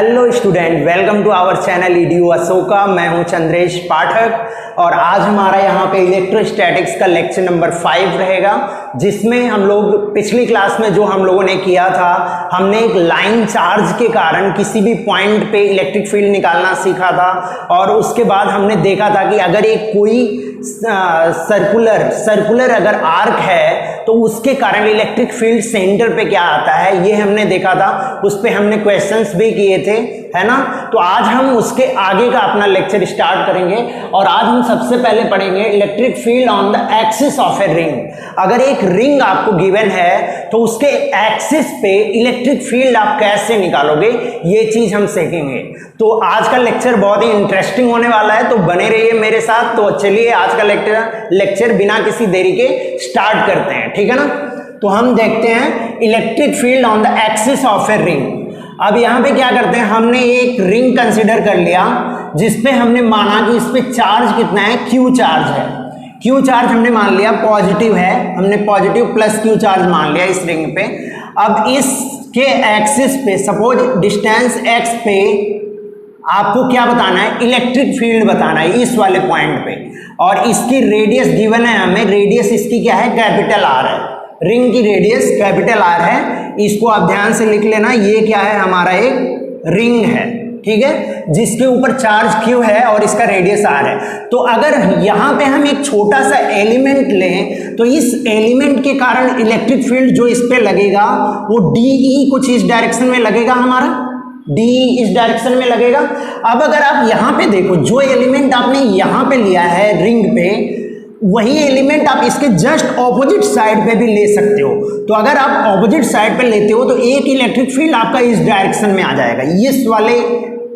Hello student, welcome to our channel EDU Ashoka. मैं हूं चंद्रेश पाठक और आज हमारा यहां पे इलेक्ट्रोस्टैटिक्स का लेक्चर नंबर 5 रहेगा, जिसमें हम लोग पिछली क्लास में जो हम लोगों ने किया था, हमने एक लाइन चार्ज के कारण किसी भी पॉइंट पे इलेक्ट्रिक फील्ड निकालना सीखा था। और उसके बाद हमने देखा था कि अगर एक कोई सर्कुलर अगर आर्क है तो उसके कारण इलेक्ट्रिक फील्ड सेंटर पे क्या आता है, ये हमने देखा था। उस पे हमने क्वेश्चंस भी किए थे, है ना। तो आज हम उसके आगे का अपना लेक्चर स्टार्ट करेंगे और आज हम सबसे पहले पढ़ेंगे electric field on the axis of a ring. अगर एक रिंग आपको गिवन है तो उसके एक्सिस पे इलेक्ट्रिक फील्ड आप कैसे निकालोगे, ये चीज हम सीखेंगे। तो आज का लेक्चर बहुत ही इंटरेस्टिंग होने वाला है, तो बने रहिए मेरे साथ। तो चलिए आज का लेक्चर बिना किसी देरी के स्टार्ट करते हैं, ठीक है ना। तो हम देखते हैं electric field on the axis of a ring. अब यहाँ पे क्या करते हैं, हमने एक रिंग कंसिडर कर लिया जिसपे हमने माना कि इस पे चार्ज कितना है, क्यू चार्ज है। क्यू चार्ज हमने मान लिया पॉजिटिव है, हमने पॉजिटिव प्लस क्यू चार्ज मान लिया इस रिंग पे। अब इसके एक्सिस पे सपोज डिस्टेंस एक्स पे आपको क्या बताना है, इलेक्ट्रिक फील्ड बताना है इस वाले पॉइंट पे। और इसकी रेडियस गिवन है हमें, रेडियस इसकी क्या है, कैपिटल आर है। रिंग की रेडियस कैपिटल आर है, इसको आप ध्यान से लिख लेना। ये क्या है, हमारा एक रिंग है, ठीक है, जिसके ऊपर चार्ज क्यू है और इसका रेडियस आर है। तो अगर यहाँ पे हम एक छोटा सा एलिमेंट लें तो इस एलिमेंट के कारण इलेक्ट्रिक फील्ड जो इस पे लगेगा वो डी कुछ इस डायरेक्शन में लगेगा, हमारा डी इस डायरेक्शन में लगेगा। अब अगर आप यहाँ पे देखो, जो एलिमेंट आपने यहाँ पे लिया है रिंग पे, वही एलिमेंट आप इसके जस्ट ऑपोजिट साइड पे भी ले सकते हो। तो अगर आप ऑपोजिट साइड पे लेते हो तो एक इलेक्ट्रिक फील्ड आपका इस डायरेक्शन में आ जाएगा, इस वाले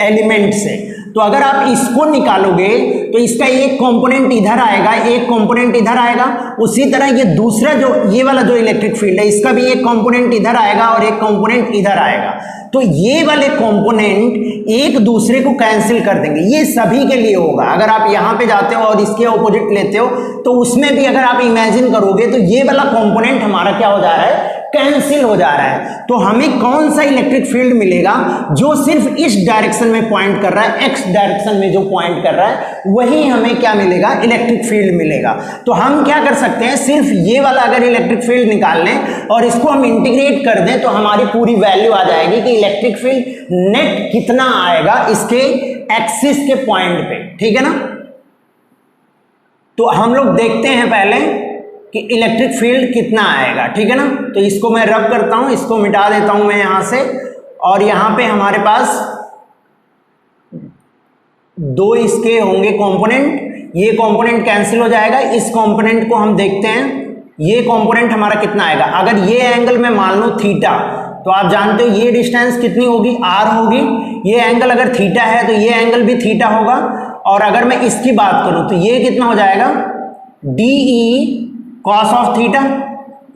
एलिमेंट से। तो अगर आप इसको निकालोगे तो इसका एक कंपोनेंट इधर आएगा, एक कंपोनेंट इधर आएगा। उसी तरह ये दूसरा जो ये वाला जो इलेक्ट्रिक फील्ड है, इसका भी एक कंपोनेंट इधर आएगा और एक कंपोनेंट इधर आएगा। तो ये वाले कंपोनेंट एक दूसरे को कैंसिल कर देंगे। ये सभी के लिए होगा। अगर आप यहाँ पे जाते हो और इसके ऑपोजिट लेते हो तो उसमें भी अगर आप इमेजिन करोगे तो ये वाला कंपोनेंट हमारा क्या हो जा रहा है, कैंसिल हो जा रहा है। तो हमें कौन सा इलेक्ट्रिक फील्ड मिलेगा जो सिर्फ इस डायरेक्शन में पॉइंट कर रहा है, एक्स डायरेक्शन में जो पॉइंट कर रहा है, वही हमें क्या मिलेगा, इलेक्ट्रिक फील्ड मिलेगा। तो हम क्या कर सकते हैं, सिर्फ ये वाला अगर इलेक्ट्रिक फील्ड निकाल लें और इसको हम इंटीग्रेट कर दें तो हमारी पूरी वैल्यू आ जाएगी कि इलेक्ट्रिक फील्ड नेट कितना आएगा इसके एक्सिस के पॉइंट पे, ठीक है ना। तो हम लोग देखते हैं पहले कि इलेक्ट्रिक फील्ड कितना आएगा, ठीक है ना। तो इसको मैं रब करता हूं, इसको मिटा देता हूं मैं यहां से। और यहां पे हमारे पास दो इसके होंगे कंपोनेंट, ये कंपोनेंट कैंसिल हो जाएगा। इस कंपोनेंट को हम देखते हैं, ये कंपोनेंट हमारा कितना आएगा। अगर ये एंगल मैं मान लूं थीटा, तो आप जानते हो ये डिस्टेंस कितनी होगी, आर होगी। ये एंगल अगर थीटा है तो ये एंगल भी थीटा होगा। और अगर मैं इसकी बात करूं तो ये कितना हो जाएगा, डी कॉस ऑफ थीटा,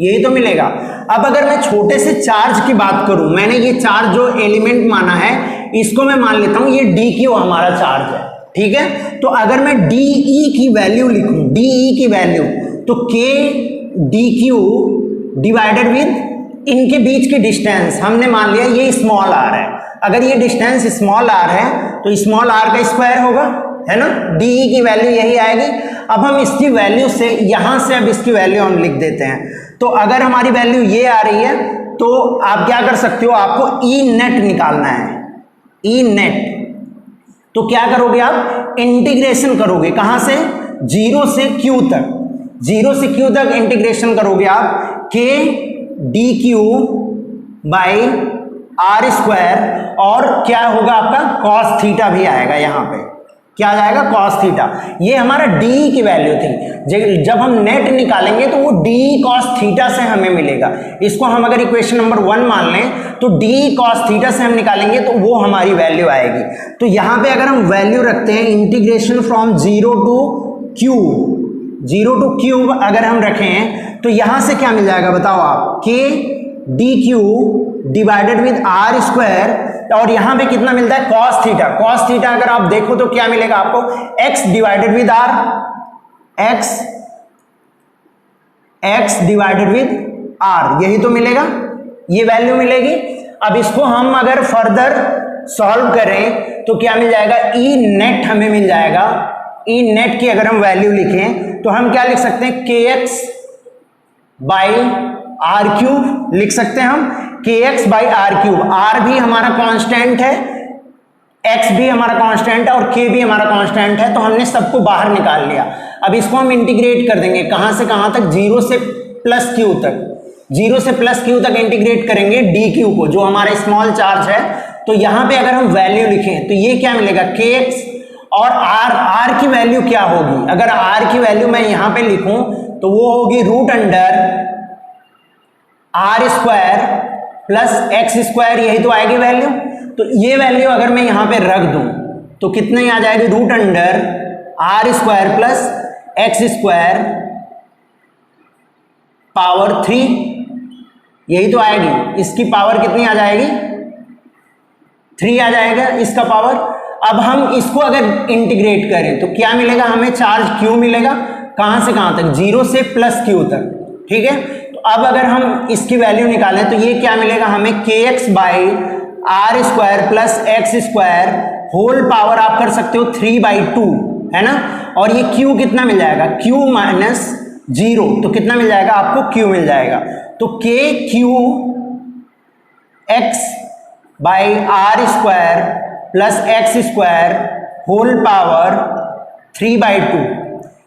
यही तो मिलेगा। अब अगर मैं छोटे से चार्ज की बात करूं, मैंने ये चार्ज जो एलिमेंट माना है इसको मैं मान लेता हूं ये डी क्यू हमारा चार्ज है, ठीक है। तो अगर मैं डी की वैल्यू लिखूं, डी की वैल्यू, तो के डी क्यू डिवाइडेड विद इनके बीच की डिस्टेंस हमने मान लिया ये स्मॉल आर है। अगर ये डिस्टेंस स्मॉल आर है तो स्मॉल आर का स्क्वायर होगा, है ना। डी की वैल्यू यही आएगी। अब हम इसकी वैल्यू से यहां से अब इसकी वैल्यू हम लिख देते हैं। तो अगर हमारी वैल्यू ये आ रही है तो आप क्या कर सकते हो, आपको ई नेट निकालना है, ई नेट। तो क्या करोगे आप, इंटीग्रेशन करोगे, कहां से, जीरो से क्यू तक, जीरो से क्यू तक इंटीग्रेशन करोगे आप, K D Q by R square. और क्या होगा आपका, कॉस थीटा भी आएगा, यहां पे क्या आ जाएगा, कॉस थीटा। ये हमारा डी की वैल्यू थी। जब हम नेट निकालेंगे तो वो डी कॉस थीटा से हमें मिलेगा। इसको हम अगर इक्वेशन नंबर 1 मान लें तो डी कॉस थीटा से हम निकालेंगे तो वो हमारी वैल्यू आएगी। तो यहाँ पे अगर हम वैल्यू रखते हैं, integration from zero two cube अगर हम रखें तो यहाँ से क्या मिल जाएगा बताओ आप, K D Q divided with R square. और यहां पे कितना मिलता है, cos थीटा। cos थीटा अगर आप देखो तो क्या मिलेगा आपको, x divided with R, x divided with R, यही तो मिलेगा, ये वैल्यू मिलेगी। अब इसको हम अगर फर्दर सॉल्व करें तो क्या मिल जाएगा, ई नेट हमें मिल जाएगा। ई नेट की अगर हम वैल्यू लिखें तो हम क्या लिख सकते हैं, के एक्स बाई आर क्यूब लिख सकते हैं हम, K X by R cube. R भी हमारा कांस्टेंट है, एक्स भी हमारा कांस्टेंट है और के भी हमारा कांस्टेंट है, तो हमने सबको बाहर निकाल लिया। अब इसको हम इंटीग्रेट कर देंगे, कहां से कहां तक, 0 से प्लस क्यू तक। 0 से प्लस क्यू तक इंटीग्रेट करेंगे डी क्यू को, जो हमारा स्मॉल चार्ज है। तो यहां पे अगर हम वैल्यू लिखें तो ये क्या मिलेगा, के एक्स और आर की वैल्यू क्या होगी, अगर आर की वैल्यू मैं यहां पे लिखूं तो वो होगी root under R square plus x square, यही तो आएगी वैल्यू। तो ये वैल्यू अगर मैं यहां पे रख दूं तो कितनी आ जाएगी, root under R square plus x square power 3, यही तो आएगी। इसकी पावर कितनी आ जाएगी, 3 आ जाएगा इसका पावर। अब हम इसको अगर इंटीग्रेट करें तो क्या मिलेगा हमें, चार्ज क्यू मिलेगा, कहां से कहां तक, 0 से प्लस क्यू तक, ठीक है। तो अब अगर हम इसकी वैल्यू निकालें तो ये क्या मिलेगा हमें, K X by R square plus x square whole power आप कर सकते हो 3/2, है ना। और ये क्यू कितना मिल जाएगा, क्यू माइनस 0, तो कितना मिल जाएगा आपको, क्यू मिल जाएगा। तो K Q X by R square plus x square whole power 3/2,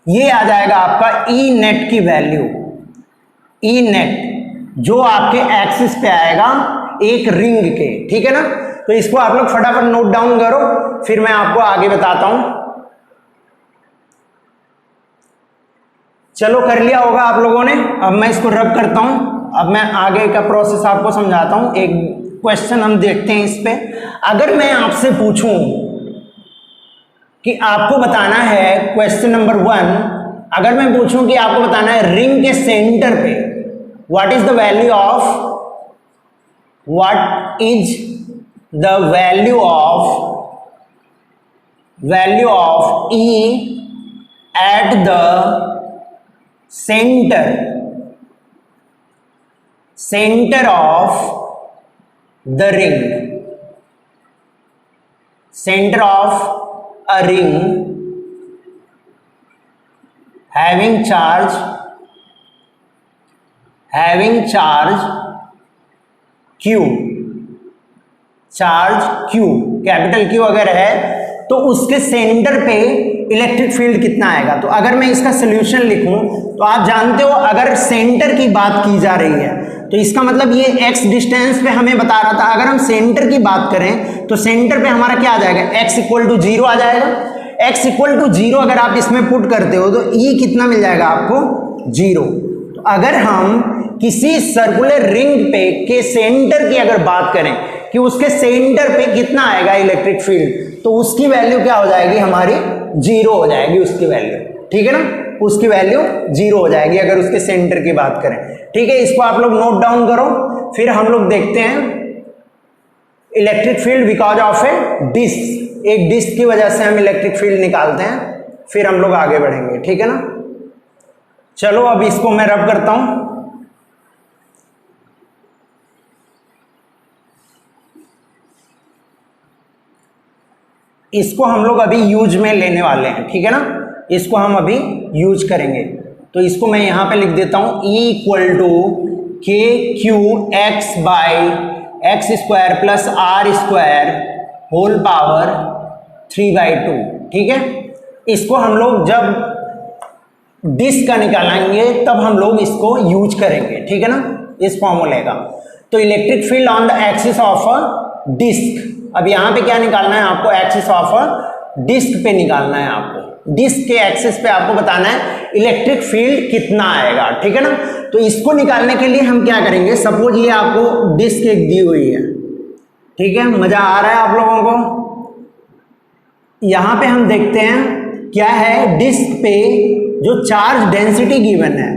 ये आ जाएगा आपका ई नेट की वैल्यू। ई नेट जो आपके एक्सिस पे आएगा एक रिंग के, ठीक है ना। तो इसको आप लोग फटाफट नोट डाउन करो, फिर मैं आपको आगे बताता हूं। चलो कर लिया होगा आप लोगों ने, अब मैं इसको रब करता हूं। अब मैं आगे का प्रोसेस आपको समझाता हूं। एक क्वेश्चन हम देखते हैं इस पे। अगर मैं आपसे पूछूं कि आपको बताना है, क्वेश्चन नंबर 1, अगर मैं पूछूं कि आपको बताना है रिंग के सेंटर पे what is the value of, what is the value of E at the center of the ring, center of a ring having charge Q, charge Q, capital Q अगर है तो उसके सेंटर पे electric field कितना आएगा। तो अगर मैं इसका सोल्यूशन लिखूं तो आप जानते हो, अगर सेंटर की बात की जा रही है तो इसका मतलब ये x डिस्टेंस पे हमें बता रहा था। अगर हम सेंटर की बात करें तो सेंटर पे हमारा क्या आ जाएगा, x = 0 आ जाएगा। x = 0 अगर आप इसमें पुट करते हो तो E कितना मिल जाएगा आपको, 0। तो अगर हम किसी सर्कुलर रिंग पे के सेंटर की अगर बात करें कि उसके सेंटर पे कितना आएगा इलेक्ट्रिक फील्ड, तो उसकी वैल्यू क्या हो जाएगी हमारी, 0 हो जाएगी उसकी वैल्यू, ठीक है ना। उसकी वैल्यू 0 हो जाएगी अगर उसके सेंटर की बात करें, ठीक है। इसको आप लोग नोट डाउन करो। फिर हम लोग देखते हैं electric field because of a disc. एक डिस्क की वजह से हम इलेक्ट्रिक फील्ड निकालते हैं, फिर हम लोग आगे बढ़ेंगे, ठीक है ना। चलो अब इसको मैं रब करता हूं। इसको हम लोग अभी यूज में लेने वाले हैं, ठीक है ना। इसको हम अभी यूज करेंगे, तो इसको मैं यहां पे लिख देता हूं, E = KQX by X square plus R square whole power 3/2, ठीक है। इसको हम लोग जब डिस्क का निकालेंगे तब हम लोग इसको यूज करेंगे, ठीक है ना, इस फॉर्मूले का। तो electric field on the axis of a disc, अब यहां पे क्या निकालना है आपको, एक्सिस ऑफ अ डिस्क पे निकालना है आपको। डिस्क के एक्सिस पे आपको बताना है इलेक्ट्रिक फील्ड कितना आएगा, ठीक है ना। तो इसको निकालने के लिए हम क्या करेंगे, सपोज ये आपको डिस्क एक दी हुई है, ठीक है। मजा आ रहा है आप लोगों को। यहां पे हम देखते हैं क्या है, डिस्क पे जो चार्ज डेंसिटी गिवन है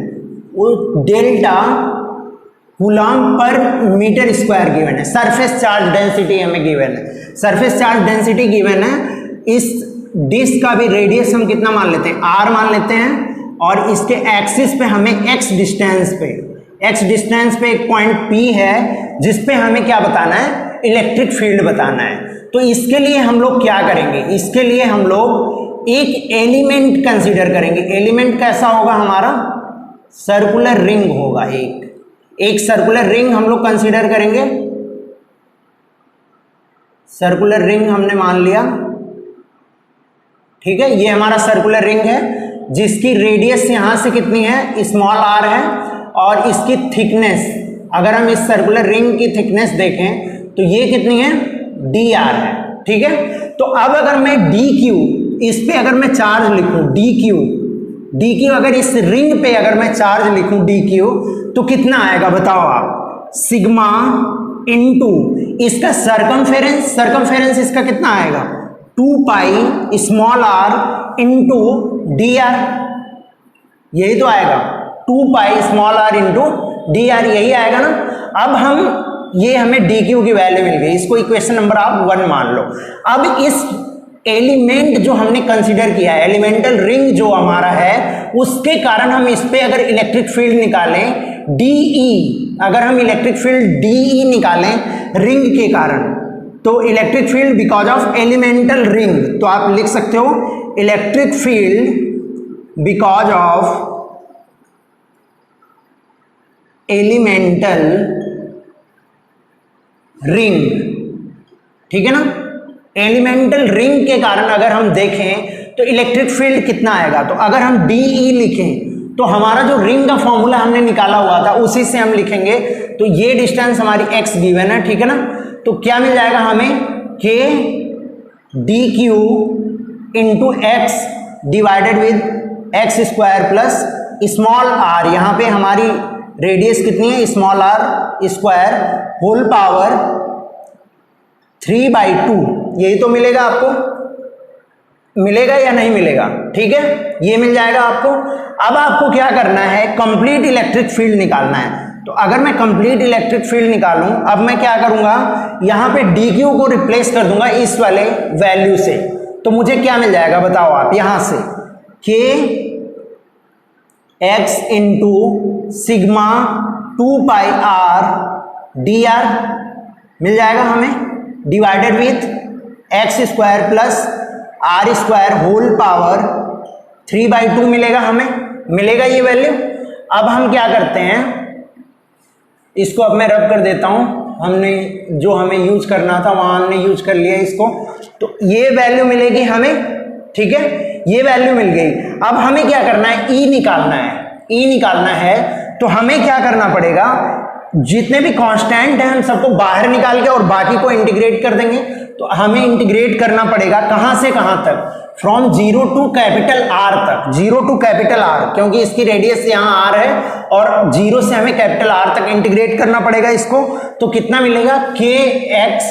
वो डेल्टा कूलम्ब पर मीटर स्क्वायर गिवन है। सरफेस चार्ज डेंसिटी हमें गिवन है, सरफेस चार्ज डेंसिटी गिवन है। इस डिस्क का भी रेडियस हम कितना मान लेते हैं, r मान लेते हैं, और इसके एक्सिस पे हमें x डिस्टेंस पे एक पॉइंट P है जिस पे हमें क्या बताना है, इलेक्ट्रिक फील्ड बताना है। तो इसके लिए हम लोग क्या करेंगे, इसके लिए हम लोग एक एलिमेंट कंसीडर करेंगे। एलिमेंट कैसा होगा हमारा, सर्कुलर रिंग होगा। एक सर्कुलर रिंग हम लोग कंसीडर करेंगे। सर्कुलर रिंग हमने मान लिया, ठीक है। ये हमारा सर्कुलर रिंग है जिसकी रेडियस यहां से कितनी है, स्मॉल आर है, और इसकी थिकनेस, अगर हम इस सर्कुलर रिंग की थिकनेस देखें तो ये कितनी है, डी आर है, ठीक है। तो अब अगर मैं डी क्यू, इस पे अगर मैं चार्ज लिखूं डी क्यू, अगर इस रिंग पे अगर मैं चार्ज लिखूं डी क्यू, तो कितना आएगा बताओ आप, सिग्मा इनटू इसका सरकमफेरेंस इसका कितना आएगा, 2 pi small R into D R, यही तो आएगा, 2 pi small R into D R, यही आएगा ना। अब हम ये हमें डी क्यू की वैल्यू मिल गई, इसको इक्वेशन नंबर आप 1 मान लो। अब इस एलिमेंट जो हमने कंसीडर किया है, एलिमेंटल रिंग जो हमारा है, उसके कारण हम इस पे अगर इलेक्ट्रिक फील्ड निकालें डीई, अगर हम इलेक्ट्रिक फील्ड डीई निकालें रिंग के कारण, तो electric field because of elemental ring, तो आप लिख सकते हो electric field because of elemental ring, ठीक है ना। एलिमेंटल रिंग के कारण अगर हम देखें तो इलेक्ट्रिक फील्ड कितना आएगा, तो अगर हम डीई लिखें तो हमारा जो रिंग का फॉर्मूला हमने निकाला हुआ था उसी से हम लिखेंगे, तो ये डिस्टेंस हमारी एक्स गिवन है, ठीक है ना। तो क्या मिल जाएगा हमें, K D Q into X divided with X square plus small R, यहाँ पे हमारी रेडियस कितनी है, small R square whole power 3/2, यही तो मिलेगा आपको, मिलेगा या नहीं मिलेगा, ठीक है, ये मिल जाएगा आपको। अब आपको क्या करना है, कंप्लीट इलेक्ट्रिक फील्ड निकालना है। तो अगर मैं कंप्लीट इलेक्ट्रिक फील्ड निकालूं, अब मैं क्या करूंगा, यहां पे डी क्यू को रिप्लेस कर दूंगा इस वाले वैल्यू से, तो मुझे क्या मिल जाएगा बताओ आप, यहां से K X into sigma 2 pi R D R मिल जाएगा हमें, divided with X square plus R square whole power 3/2 मिलेगा हमें, मिलेगा ये वैल्यू। अब हम क्या करते हैं, इसको अब मैं रब कर देता हूं, हमने जो हमें यूज करना था वहां हमने यूज कर लिया इसको, तो ये वैल्यू मिलेगी हमें, ठीक है, ये वैल्यू मिल गई। अब हमें क्या करना है, ई निकालना है, ई निकालना है, तो हमें क्या करना पड़ेगा, जितने भी कांस्टेंट हैं हम सबको बाहर निकाल के और बाकी को इंटीग्रेट कर देंगे। तो हमें इंटीग्रेट करना पड़ेगा कहां से कहां तक, फ्रॉम 0 टू कैपिटल आर तक, 0 टू कैपिटल आर, क्योंकि इसकी रेडियस यहां आर है और 0 से हमें कैपिटल आर तक इंटीग्रेट करना पड़ेगा इसको। तो कितना मिलेगा, K X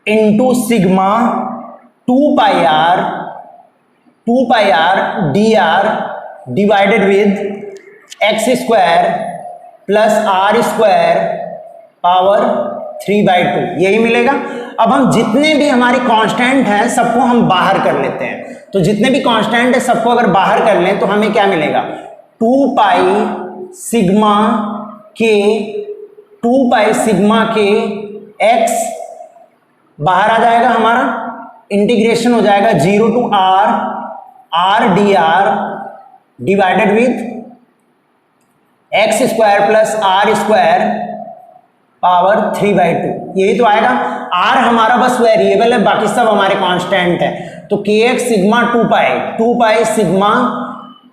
into sigma 2 pi R D R divided with X square plus R square power 3/2, यही मिलेगा। अब हम जितने भी हमारे कांस्टेंट हैं सबको हम बाहर कर लेते हैं, तो जितने भी कांस्टेंट है सबको अगर बाहर कर लें तो हमें क्या मिलेगा, 2 पाई सिग्मा के एक्स बाहर आ जाएगा हमारा, इंटीग्रेशन हो जाएगा 0 to R D R divided with X square plus R square power 3/2, यही तो आएगा। आर हमारा बस वेरिएबल है, बाकी सब हमारे कांस्टेंट है। तो के एक्स सिग्मा 2 पाई सिग्मा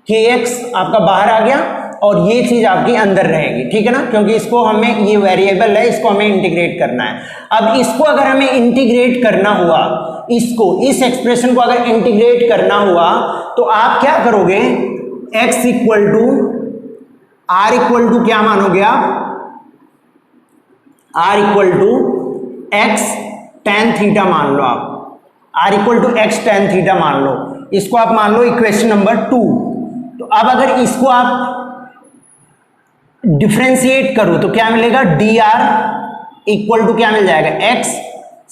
के एक्स आपका बाहर आ गया और ये चीज आपकी अंदर रहेगी, ठीक है ना, क्योंकि इसको हमें, ये वेरिएबल है, इसको हमें इंटीग्रेट करना है। अब इसको अगर हमें इंटीग्रेट करना हुआ, इसको, इस एक्सप्रेशन को अगर इंटीग्रेट करना हुआ तो आप क्या करोगे, x इक्वल टू क्या मानोगे आप, r equal to X tan theta मान लो आप, r equal to X tan theta मान लो, इसको आप मान लो इक्वेशन नंबर 2। तो अब अगर इसको आप डिफ्रेंशिएट करो तो क्या मिलेगा, dr इक्वल टू क्या मिल जाएगा, x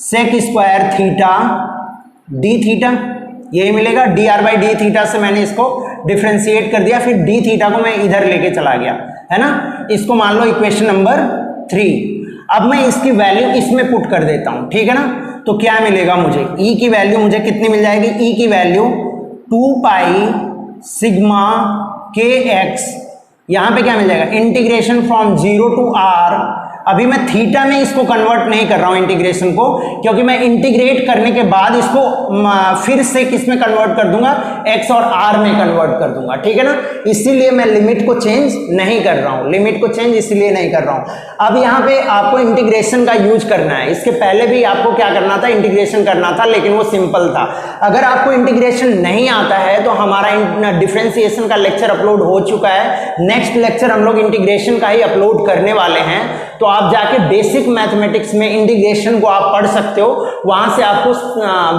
sec square theta D theta, यही मिलेगा। dr/d थीटा से मैंने इसको डिफ्रेंशिएट कर दिया, फिर d थीटा को मैं इधर लेके चला गया, है ना। इसको मान लो इक्वेशन नंबर 3। अब मैं इसकी वैल्यू इसमें पुट कर देता हूं, ठीक है ना। तो क्या मिलेगा मुझे, ई की वैल्यू मुझे कितनी मिल जाएगी, ई की वैल्यू 2 पाई सिग्मा के एक्स, यहां पे क्या मिल जाएगा, इंटीग्रेशन फ्रॉम 0 टू आर। अभी मैं थीटा में इसको कन्वर्ट नहीं कर रहा हूं इंटीग्रेशन को, क्योंकि मैं इंटीग्रेट करने के बाद इसको फिर से किस में कन्वर्ट कर दूंगा, एक्स और आर में कन्वर्ट कर दूंगा, ठीक है ना। इसीलिए मैं लिमिट को चेंज नहीं कर रहा हूं, लिमिट को चेंज इसलिए नहीं कर रहा हूं। अब यहाँ पे आपको इंटीग्रेशन का यूज करना है, इसके पहले भी आपको क्या करना था, इंटीग्रेशन करना था, लेकिन वो सिंपल था। अगर आपको इंटीग्रेशन नहीं आता है तो हमारा डिफरेंशिएशन का लेक्चर अपलोड हो चुका है, नेक्स्ट लेक्चर हम लोग इंटीग्रेशन का ही अपलोड करने वाले हैं। तो आप जाके बेसिक मैथमेटिक्स में इंटीग्रेशन को आप पढ़ सकते हो, वहां से आपको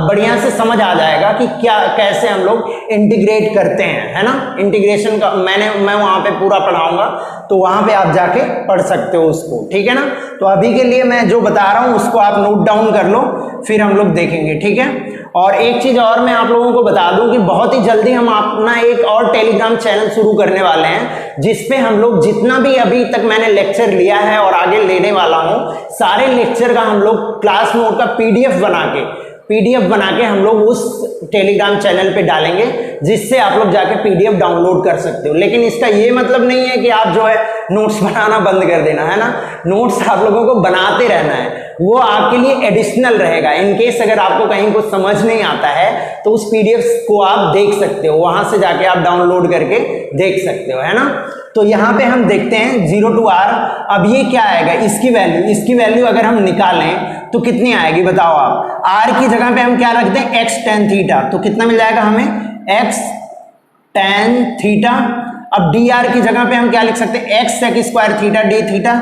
बढ़िया से समझ आ जाएगा कि क्या कैसे हम लोग इंटीग्रेट करते हैं, है ना। इंटीग्रेशन का मैं वहां पे पूरा पढ़ाऊंगा, तो वहां पे आप जाके पढ़ सकते हो उसको, ठीक है ना। तो अभी के लिए मैं जो बता रहा हूं उसको आप नोट डाउन कर लो, फिर हम लोग देखेंगे, ठीक है। और एक चीज और मैं आप लोगों को बता दूं कि बहुत ही जल्दी हम अपना एक और टेलीग्राम चैनल शुरू करने वाले हैं, जिसपे हम लोग जितना भी अभी तक मैंने लेक्चर लिया है और आगे लेने वाला हूं, सारे लेक्चर का हम लोग क्लास नोट का पीडीएफ बना के हम लोग उस टेलीग्राम चैनल पे डालेंगे, जिससे आप लोग जाके पीडीएफ डाउनलोड कर सकते हो। लेकिन इसका ये मतलब नहीं है कि आप जो है नोट्स बनाना बंद कर देना, है ना। नोट्स आप लोगों को बनाते रहना है, वो आपके लिए एडिशनल रहेगा। इनकेस अगर आपको कहीं कुछ समझ नहीं आता है तो उस पीडीएफ को आप देख सकते हो, वहां से जाके आप डाउनलोड करके देख सकते हो, है ना। तो यहाँ पे हम देखते हैं 0 टू आर। अब ये क्या आएगा, इसकी वैल्यू अगर हम निकालें तो कितनी आएगी बताओ आप। आर की जगह पे हम क्या रखते हैं, एक्स टेन थीटा, तो कितना मिल जाएगा हमें, एक्स टेन थीटा। अब डी आर की जगह पे हम क्या लिख सकते हैं, x sec square theta D theta,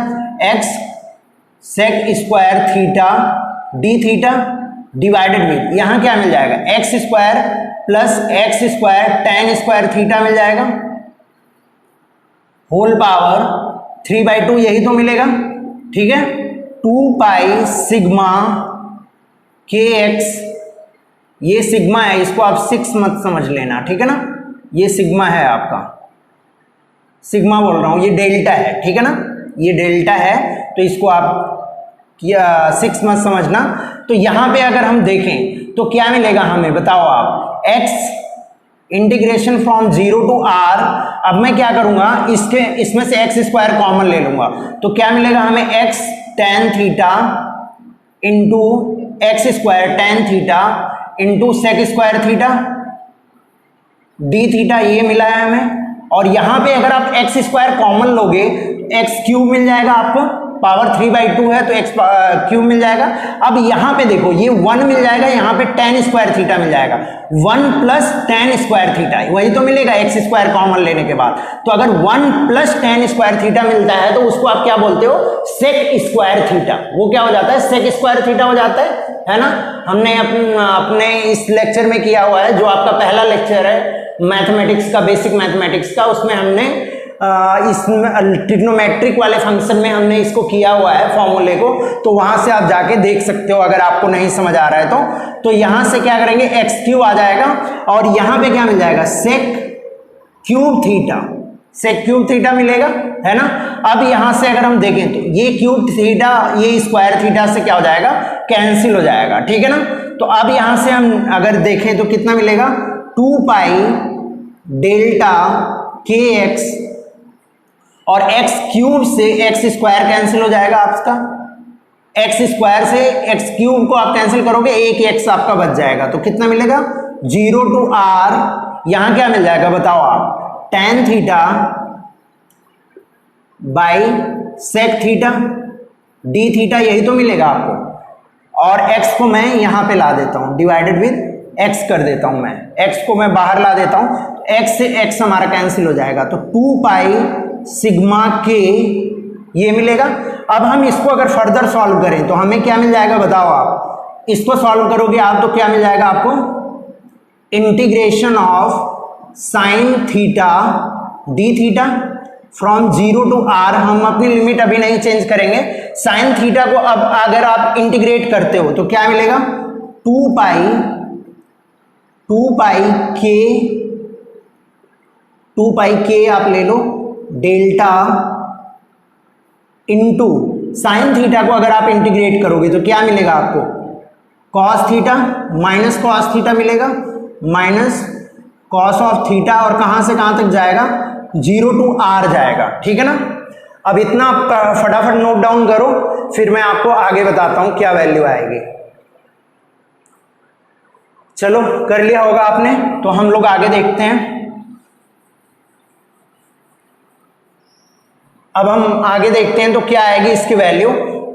x sec square theta D theta divided with, यहां क्या मिल जाएगा, x square plus x square tan square theta मिल जाएगा, होल पावर 3/2, यही तो मिलेगा, ठीक है। 2 पाई सिग्मा के एक्स, ये सिग्मा है, इसको आप 6 मत समझ लेना, ठीक है ना। ये सिग्मा है आपका, सिग्मा बोल रहा हूं, ये डेल्टा है, ठीक है ना, ये डेल्टा है, तो इसको आप 6 मत समझना। तो यहां पे अगर हम देखें तो क्या मिलेगा हमें बताओ आप, x integration from 0 to r। अब मैं क्या करूंगा, इसमें से एक्स स्क्वायर कॉमन ले लूंगा, तो क्या मिलेगा हमें, x tan theta into X square tan theta into sec square theta D theta, ये मिला है हमें। और यहां पे अगर आप एक्स स्क्वायर कॉमन लोगे, एक्स क्यूब मिल जाएगा आपको, पावर 3/2 है तो एक्स क्यूब मिल जाएगा। अब यहां पे देखो ये 1 मिल जाएगा, यहां पे tan स्क्वायर थीटा मिल जाएगा, 1 प्लस tan स्क्वायर थीटा, वही तो मिलेगा एक्स स्क्वायर कॉमन लेने के बाद। तो अगर 1 प्लस tan स्क्वायर थीटा मिलता है तो उसको आप क्या बोलते हो, सेक स्क्वायर थीटा। वो क्या हो जाता है, सेक स्क्वायर थीटा हो जाता है ना। हमने अपने इस लेक्चर में किया हुआ है, जो आपका पहला लेक्चर है मैथमेटिक्स का, बेसिक मैथमेटिक्स का, उसमें हमने इसमें ट्रिग्नोमेट्रिक वाले फंक्शन में हमने इसको किया हुआ है फॉर्मूले को, तो वहां से आप जाके देख सकते हो अगर आपको नहीं समझ आ रहा है तो यहां से क्या करेंगे, एक्स क्यूब आ जाएगा और यहां पे क्या मिल जाएगा, sec cube theta, sec cube theta मिलेगा, है ना। अब यहां से अगर हम देखें तो ये क्यूब थीटा ये स्क्वायर थीटा से क्या हो जाएगा, कैंसिल हो जाएगा, ठीक है ना। तो अब यहां से हम अगर देखें तो कितना मिलेगा, 2 पाई डेल्टा के एक्स, और एक्स क्यूब से एक्स स्क्वायर कैंसिल हो जाएगा आपका, एक्स स्क्वायर से एक्स क्यूब को आप कैंसिल करोगे, एक एक्स आपका बच जाएगा, तो कितना मिलेगा, 0 टू आर। यहां क्या मिल जाएगा बताओ आप, tan theta by sec theta D theta, यही तो मिलेगा आपको। और x को मैं यहां पे ला देता हूं, डिवाइडेड विद x कर देता हूं, मैं x को मैं बाहर ला देता हूं, x से x हमारा कैंसिल हो जाएगा, तो 2 पाई सिग्मा के ये मिलेगा। अब हम इसको अगर फर्दर सॉल्व करें तो हमें क्या मिल जाएगा बताओ आप, इसको सॉल्व करोगे आप तो क्या मिल जाएगा आपको, integration of sine theta D theta from 0 to r। हम अपनी लिमिट अभी नहीं चेंज करेंगे, साइन थीटा को अब अगर आप इंटीग्रेट करते हो तो क्या मिलेगा, 2 पाई के आप ले लो डेल्टा इंटू साइन थीटा को अगर आप इंटीग्रेट करोगे तो क्या मिलेगा आपको, cos theta minus cos theta मिलेगा, माइनस कॉस ऑफ थीटा, और कहां से कहां तक जाएगा, 0 to r जाएगा। ठीक है ना। अब इतना आप फटाफट नोट डाउन करो, फिर मैं आपको आगे बताता हूं क्या वैल्यू आएगी। चलो कर लिया होगा आपने, तो हम लोग आगे देखते हैं। अब हम आगे देखते हैं तो क्या आएगी इसकी वैल्यू,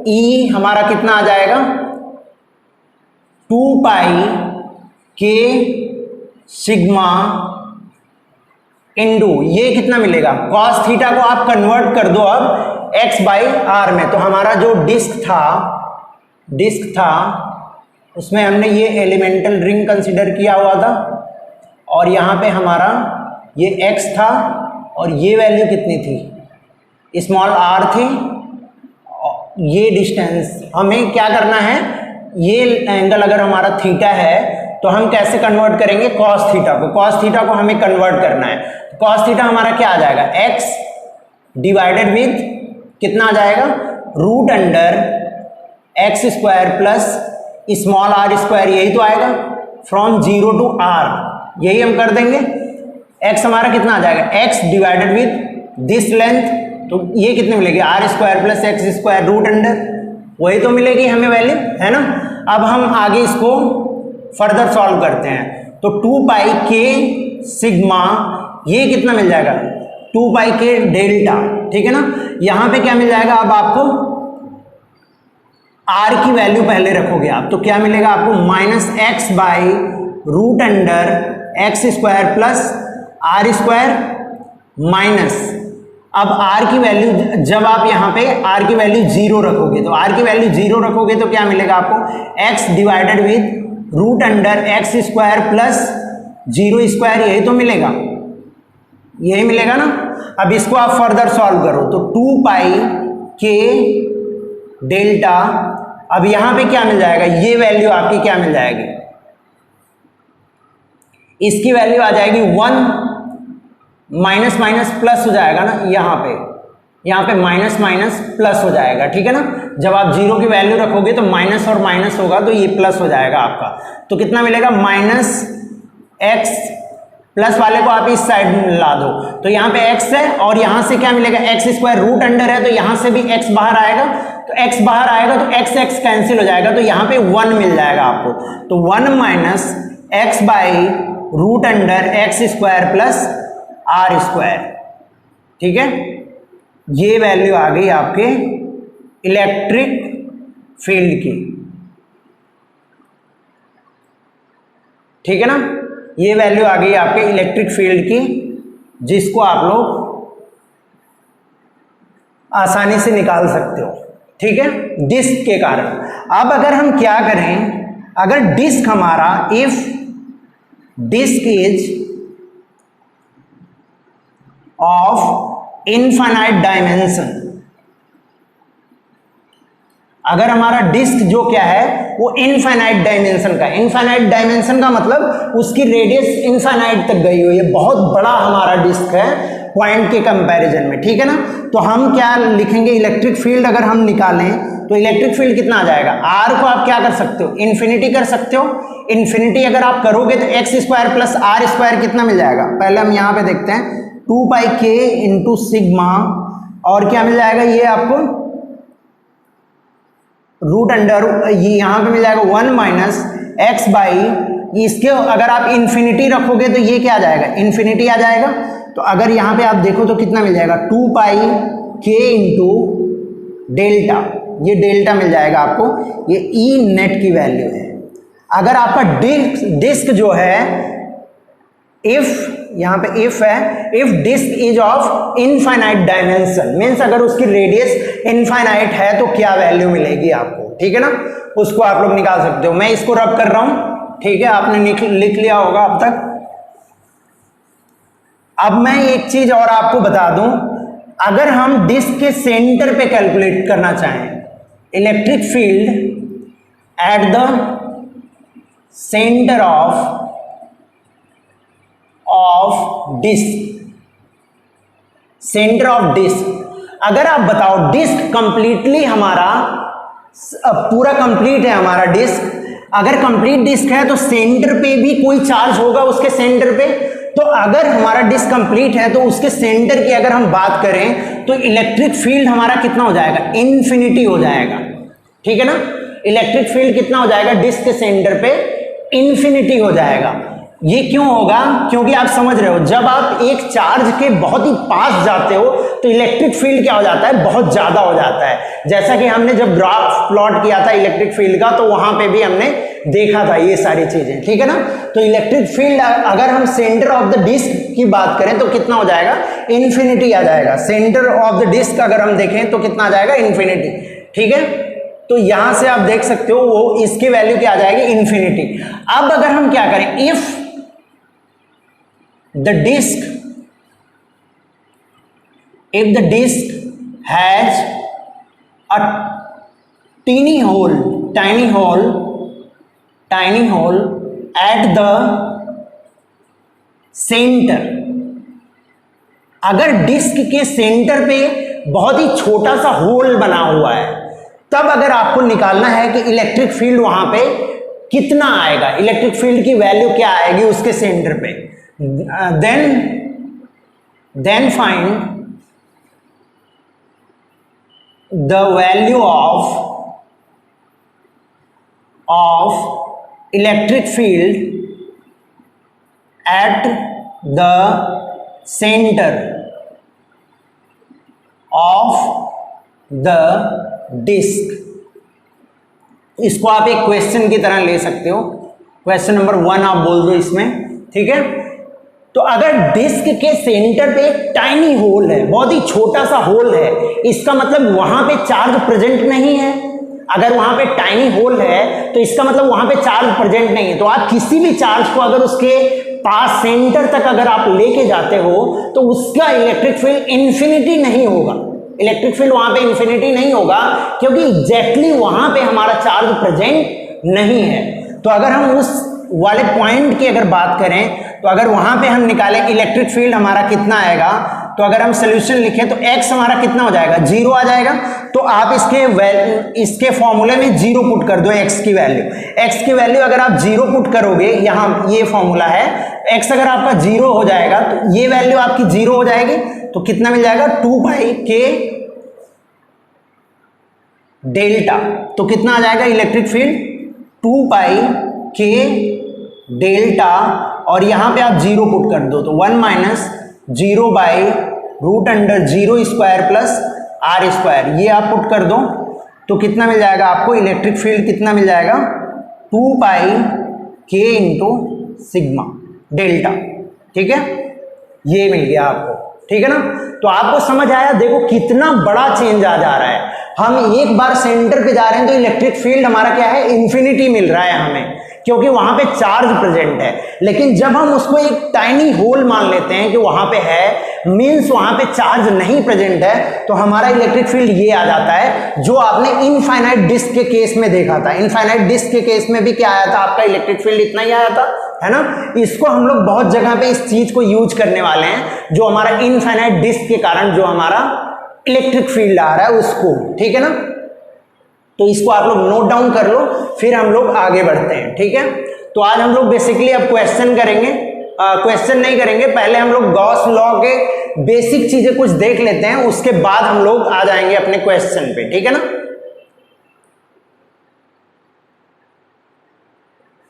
ई हमारा कितना आ जाएगा, 2 पाई के सिग्मा इंटू ये कितना मिलेगा, कॉस थीटा को आप कन्वर्ट कर दो अब x बाई आर में। तो हमारा जो डिस्क था उसमें हमने ये एलिमेंटल रिंग कंसिडर किया हुआ था, और यहाँ पे हमारा ये x था, और ये वैल्यू कितनी थी, स्मॉल r थी। ये डिस्टेंस हमें क्या करना है, ये एंगल अगर हमारा थीटा है तो हम कैसे कन्वर्ट करेंगे, कॉस थीटा को, कॉस थीटा को हमें कन्वर्ट करना है। कॉस थीटा हमारा क्या आ जाएगा, x डिवाइडेड विथ कितना आ जाएगा, root under X square plus small r square, यही तो आएगा, फ्रॉम 0 to r, यही हम कर देंगे। x हमारा कितना आ जाएगा, x divided with this length, तो ये कितनी मिलेगी, r square plus x square root under, वही तो मिलेगी हमें वैल्यू, है ना। अब हम आगे इसको फर्दर सॉल्व करते हैं, तो 2 पाई के सिग्मा, ये कितना मिल जाएगा, 2 पाई के डेल्टा। ठीक है ना। यहां पे क्या मिल जाएगा, अब आपको r की वैल्यू पहले रखोगे आप, तो क्या मिलेगा आपको, minus X by root under X square plus R square minus, अब r की वैल्यू जब आप यहाँ पे r की वैल्यू 0 रखोगे, तो r की वैल्यू 0 रखोगे तो क्या मिलेगा आपको, x divided with root under X square plus 0 square, यही तो मिलेगा, यही मिलेगा ना। अब इसको आप फर्दर सॉल्व करो, तो 2 पाई के डेल्टा, अब यहां पे क्या मिल जाएगा, ये वैल्यू आपकी क्या मिल जाएगी, इसकी वैल्यू आ जाएगी 1, माइनस माइनस प्लस हो जाएगा ना, यहाँ पे माइनस माइनस प्लस हो जाएगा। ठीक है ना। जब आप 0 की वैल्यू रखोगे तो माइनस और माइनस होगा, तो ये प्लस हो जाएगा आपका, तो कितना मिलेगा, माइनस एक्स, प्लस वाले को आप इस साइड में ला दो, तो यहाँ पे x है, और यहाँ से क्या मिलेगा, एक्स स्क्वायर रूट अंडर है, तो यहाँ से भी x बाहर आएगा, तो x बाहर आएगा तो x कैंसिल हो जाएगा, तो यहाँ पे 1 मिल जाएगा आपको, तो 1 minus X by root under X square plus R square. ठीक है, ये वैल्यू आ गई आपके इलेक्ट्रिक फील्ड की। ठीक है ना, ये वैल्यू आ गई आपके इलेक्ट्रिक फील्ड की, जिसको आप लोग आसानी से निकाल सकते हो। ठीक है, डिस्क के कारण। अब अगर हम क्या करें, अगर डिस्क हमारा, if disc is of infinite dimension, अगर हमारा डिस्क जो क्या है वो इनफाइनाइट डायमेंशन का, इनफाइनाइट डायमेंशन का मतलब उसकी रेडियस इनफाइनाइट तक गई हुई है, बहुत बड़ा हमारा डिस्क है पॉइंट के कंपैरिजन में। ठीक है ना, तो हम क्या लिखेंगे, इलेक्ट्रिक फील्ड अगर हम निकालें तो इलेक्ट्रिक फील्ड कितना आ जाएगा, आर को आप क्या कर सकते हो, इन्फिनिटी कर सकते हो। इन्फिनिटी अगर आप करोगे तो X square plus R square कितना मिल जाएगा, पहले हम यहाँ पे देखते हैं, 2 पाई के इंटू सिग्मा, और क्या मिल जाएगा ये आपको रूट अंडर, ये यहाँ पे मिल जाएगा 1 माइनस एक्स बाई, इसके अगर आप इन्फिनिटी रखोगे तो ये क्या आ जाएगा, इन्फिनिटी आ जाएगा। तो अगर यहाँ पे आप देखो तो कितना मिल जाएगा, 2 पाई के इंटू डेल्टा, ये डेल्टा मिल जाएगा आपको, ये ई नेट की वैल्यू है। अगर आपका डिस्क जो है, इफ यहाँ पे इफ है, if disc is of infinite dimension, means अगर उसकी रेडियस इनफाइनाइट है तो क्या वैल्यू मिलेगी आपको। ठीक है ना, उसको आप लोग निकाल सकते हो। मैं इसको रब कर रहा हूं, ठीक है, आपने लिख लिया होगा अब तक। अब मैं एक चीज और आपको बता दूं, अगर हम डिस्क के सेंटर पे कैलकुलेट करना चाहें, electric field at the centre of disc, centre of disc, अगर आप बताओ डिस्क कंप्लीटली हमारा पूरा कंप्लीट है हमारा डिस्क, अगर कंप्लीट डिस्क है तो सेंटर पे भी कोई चार्ज होगा उसके सेंटर पे। तो अगर हमारा डिस्क कंप्लीट है तो उसके सेंटर की अगर हम बात करें तो इलेक्ट्रिक फील्ड हमारा कितना हो जाएगा, इन्फिनिटी हो जाएगा, ठीक है ना। इलेक्ट्रिक फील्ड कितना हो जाएगा डिस्क के सेंटर पे, इन्फिनिटी हो जाएगा। ये क्यों होगा, क्योंकि आप समझ रहे हो जब आप एक चार्ज के बहुत ही पास जाते हो तो इलेक्ट्रिक फील्ड क्या हो जाता है, बहुत ज्यादा हो जाता है। जैसा कि हमने जब ग्राफ प्लॉट किया था इलेक्ट्रिक फील्ड का तो वहां पे भी हमने देखा था ये सारी चीजें, ठीक है ना। तो इलेक्ट्रिक फील्ड अगर हम सेंटर ऑफ द डिस्क की बात करें तो कितना हो जाएगा, इन्फिनिटी आ जाएगा। सेंटर ऑफ द डिस्क अगर हम देखें तो कितना आ जाएगा, इन्फिनिटी, ठीक है। तो यहां से आप देख सकते हो वो इसकी वैल्यू क्या आ जाएगी, इन्फिनिटी। अब अगर हम क्या करें, if the disk has a tiny hole at the center, अगर डिस्क के सेंटर पे बहुत ही छोटा सा होल बना हुआ है, तब अगर आपको निकालना है कि इलेक्ट्रिक फील्ड वहां पे कितना आएगा, इलेक्ट्रिक फील्ड की वैल्यू क्या आएगी उसके सेंटर पे, then find the value of electric field at the center of the disk। इसको आप एक क्वेश्चन की तरह ले सकते हो, क्वेश्चन नंबर 1 आप बोल दो इसमें, ठीक है। तो अगर डिस्क के सेंटर पे एक टाइनी होल है, बहुत ही छोटा सा होल है, इसका मतलब वहां पे चार्ज प्रेजेंट नहीं है। अगर वहां पे टाइनी होल है तो इसका मतलब वहां पे चार्ज प्रेजेंट नहीं है। तो आप किसी भी चार्ज को अगर उसके पास सेंटर तक अगर आप लेके जाते हो तो उसका इलेक्ट्रिक फील्ड इन्फिनिटी नहीं होगा, इलेक्ट्रिक फील्ड वहां पे इन्फिनिटी नहीं होगा, क्योंकि एग्जैक्टली वहां पे हमारा चार्ज प्रेजेंट नहीं है। तो अगर हम उस वाले पॉइंट की अगर बात करें तो अगर वहां पे हम निकालें इलेक्ट्रिक फील्ड हमारा कितना आएगा, तो अगर हम सोल्यूशन लिखें तो x हमारा कितना हो जाएगा, 0 आ जाएगा। तो आप इसके फॉर्मूले में 0 पुट कर दो, x की वैल्यू अगर आप 0 पुट करोगे, यहाँ ये फॉर्मूला है, x अगर आपका 0 हो जाएगा तो ये वैल्यू आपकी 0 हो जाएगी। तो कितना मिल जाएगा, 2 पाई k डेल्टा। तो कितना आ जाएगा इलेक्ट्रिक फील्ड, 2 पाई k डेल्टा, और यहां पे आप 0 पुट कर दो तो 1 minus 0 by root under 0 square plus r square, ये आप पुट कर दो तो कितना मिल जाएगा आपको, इलेक्ट्रिक फील्ड कितना मिल जाएगा, 2 पाई k इंटू सिग्मा डेल्टा, ठीक है। ये मिल गया आपको, ठीक है ना। तो आपको समझ आया, देखो कितना बड़ा चेंज आ जा रहा है। हम एक बार सेंटर पे जा रहे हैं तो इलेक्ट्रिक फील्ड हमारा क्या है, इन्फिनिटी मिल रहा है हमें, क्योंकि वहां पे चार्ज प्रेजेंट है। लेकिन जब हम उसको एक टाइनी होल मान लेते हैं कि वहां पे है, मींस वहां पे चार्ज नहीं प्रेजेंट है, तो हमारा इलेक्ट्रिक फील्ड ये आ जाता है जो आपने इनफाइनाइट डिस्क के केस में देखा था। इनफाइनाइट डिस्क के केस में भी क्या आया था, आपका इलेक्ट्रिक फील्ड इतना ही आया था, है ना। इसको हम लोग बहुत जगह पे इस चीज को यूज करने वाले हैं, जो हमारा इनफाइनाइट डिस्क के कारण जो हमारा इलेक्ट्रिक फील्ड आ रहा है उसको, ठीक है ना। तो इसको आप लोग नोट डाउन कर लो, फिर हम लोग आगे बढ़ते हैं, ठीक है। तो आज हम लोग बेसिकली अब क्वेश्चन करेंगे, क्वेश्चन नहीं करेंगे, पहले हम लोग गॉस लॉ के बेसिक चीजें कुछ देख लेते हैं, उसके बाद हम लोग आ जाएंगे अपने क्वेश्चन पे, ठीक है ना।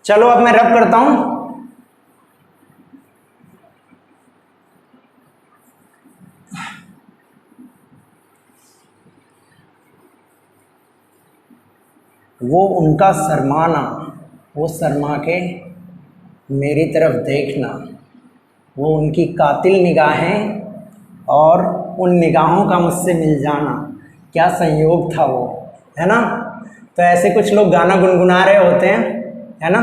चलो अब मैं रब करता हूं। वो उनका शर्माना, वो शर्मा के मेरी तरफ देखना, वो उनकी कातिल निगाहें और उन निगाहों का मुझसे मिल जाना, क्या संयोग था वो, है ना। तो ऐसे कुछ लोग गाना गुनगुना रहे होते हैं, है ना,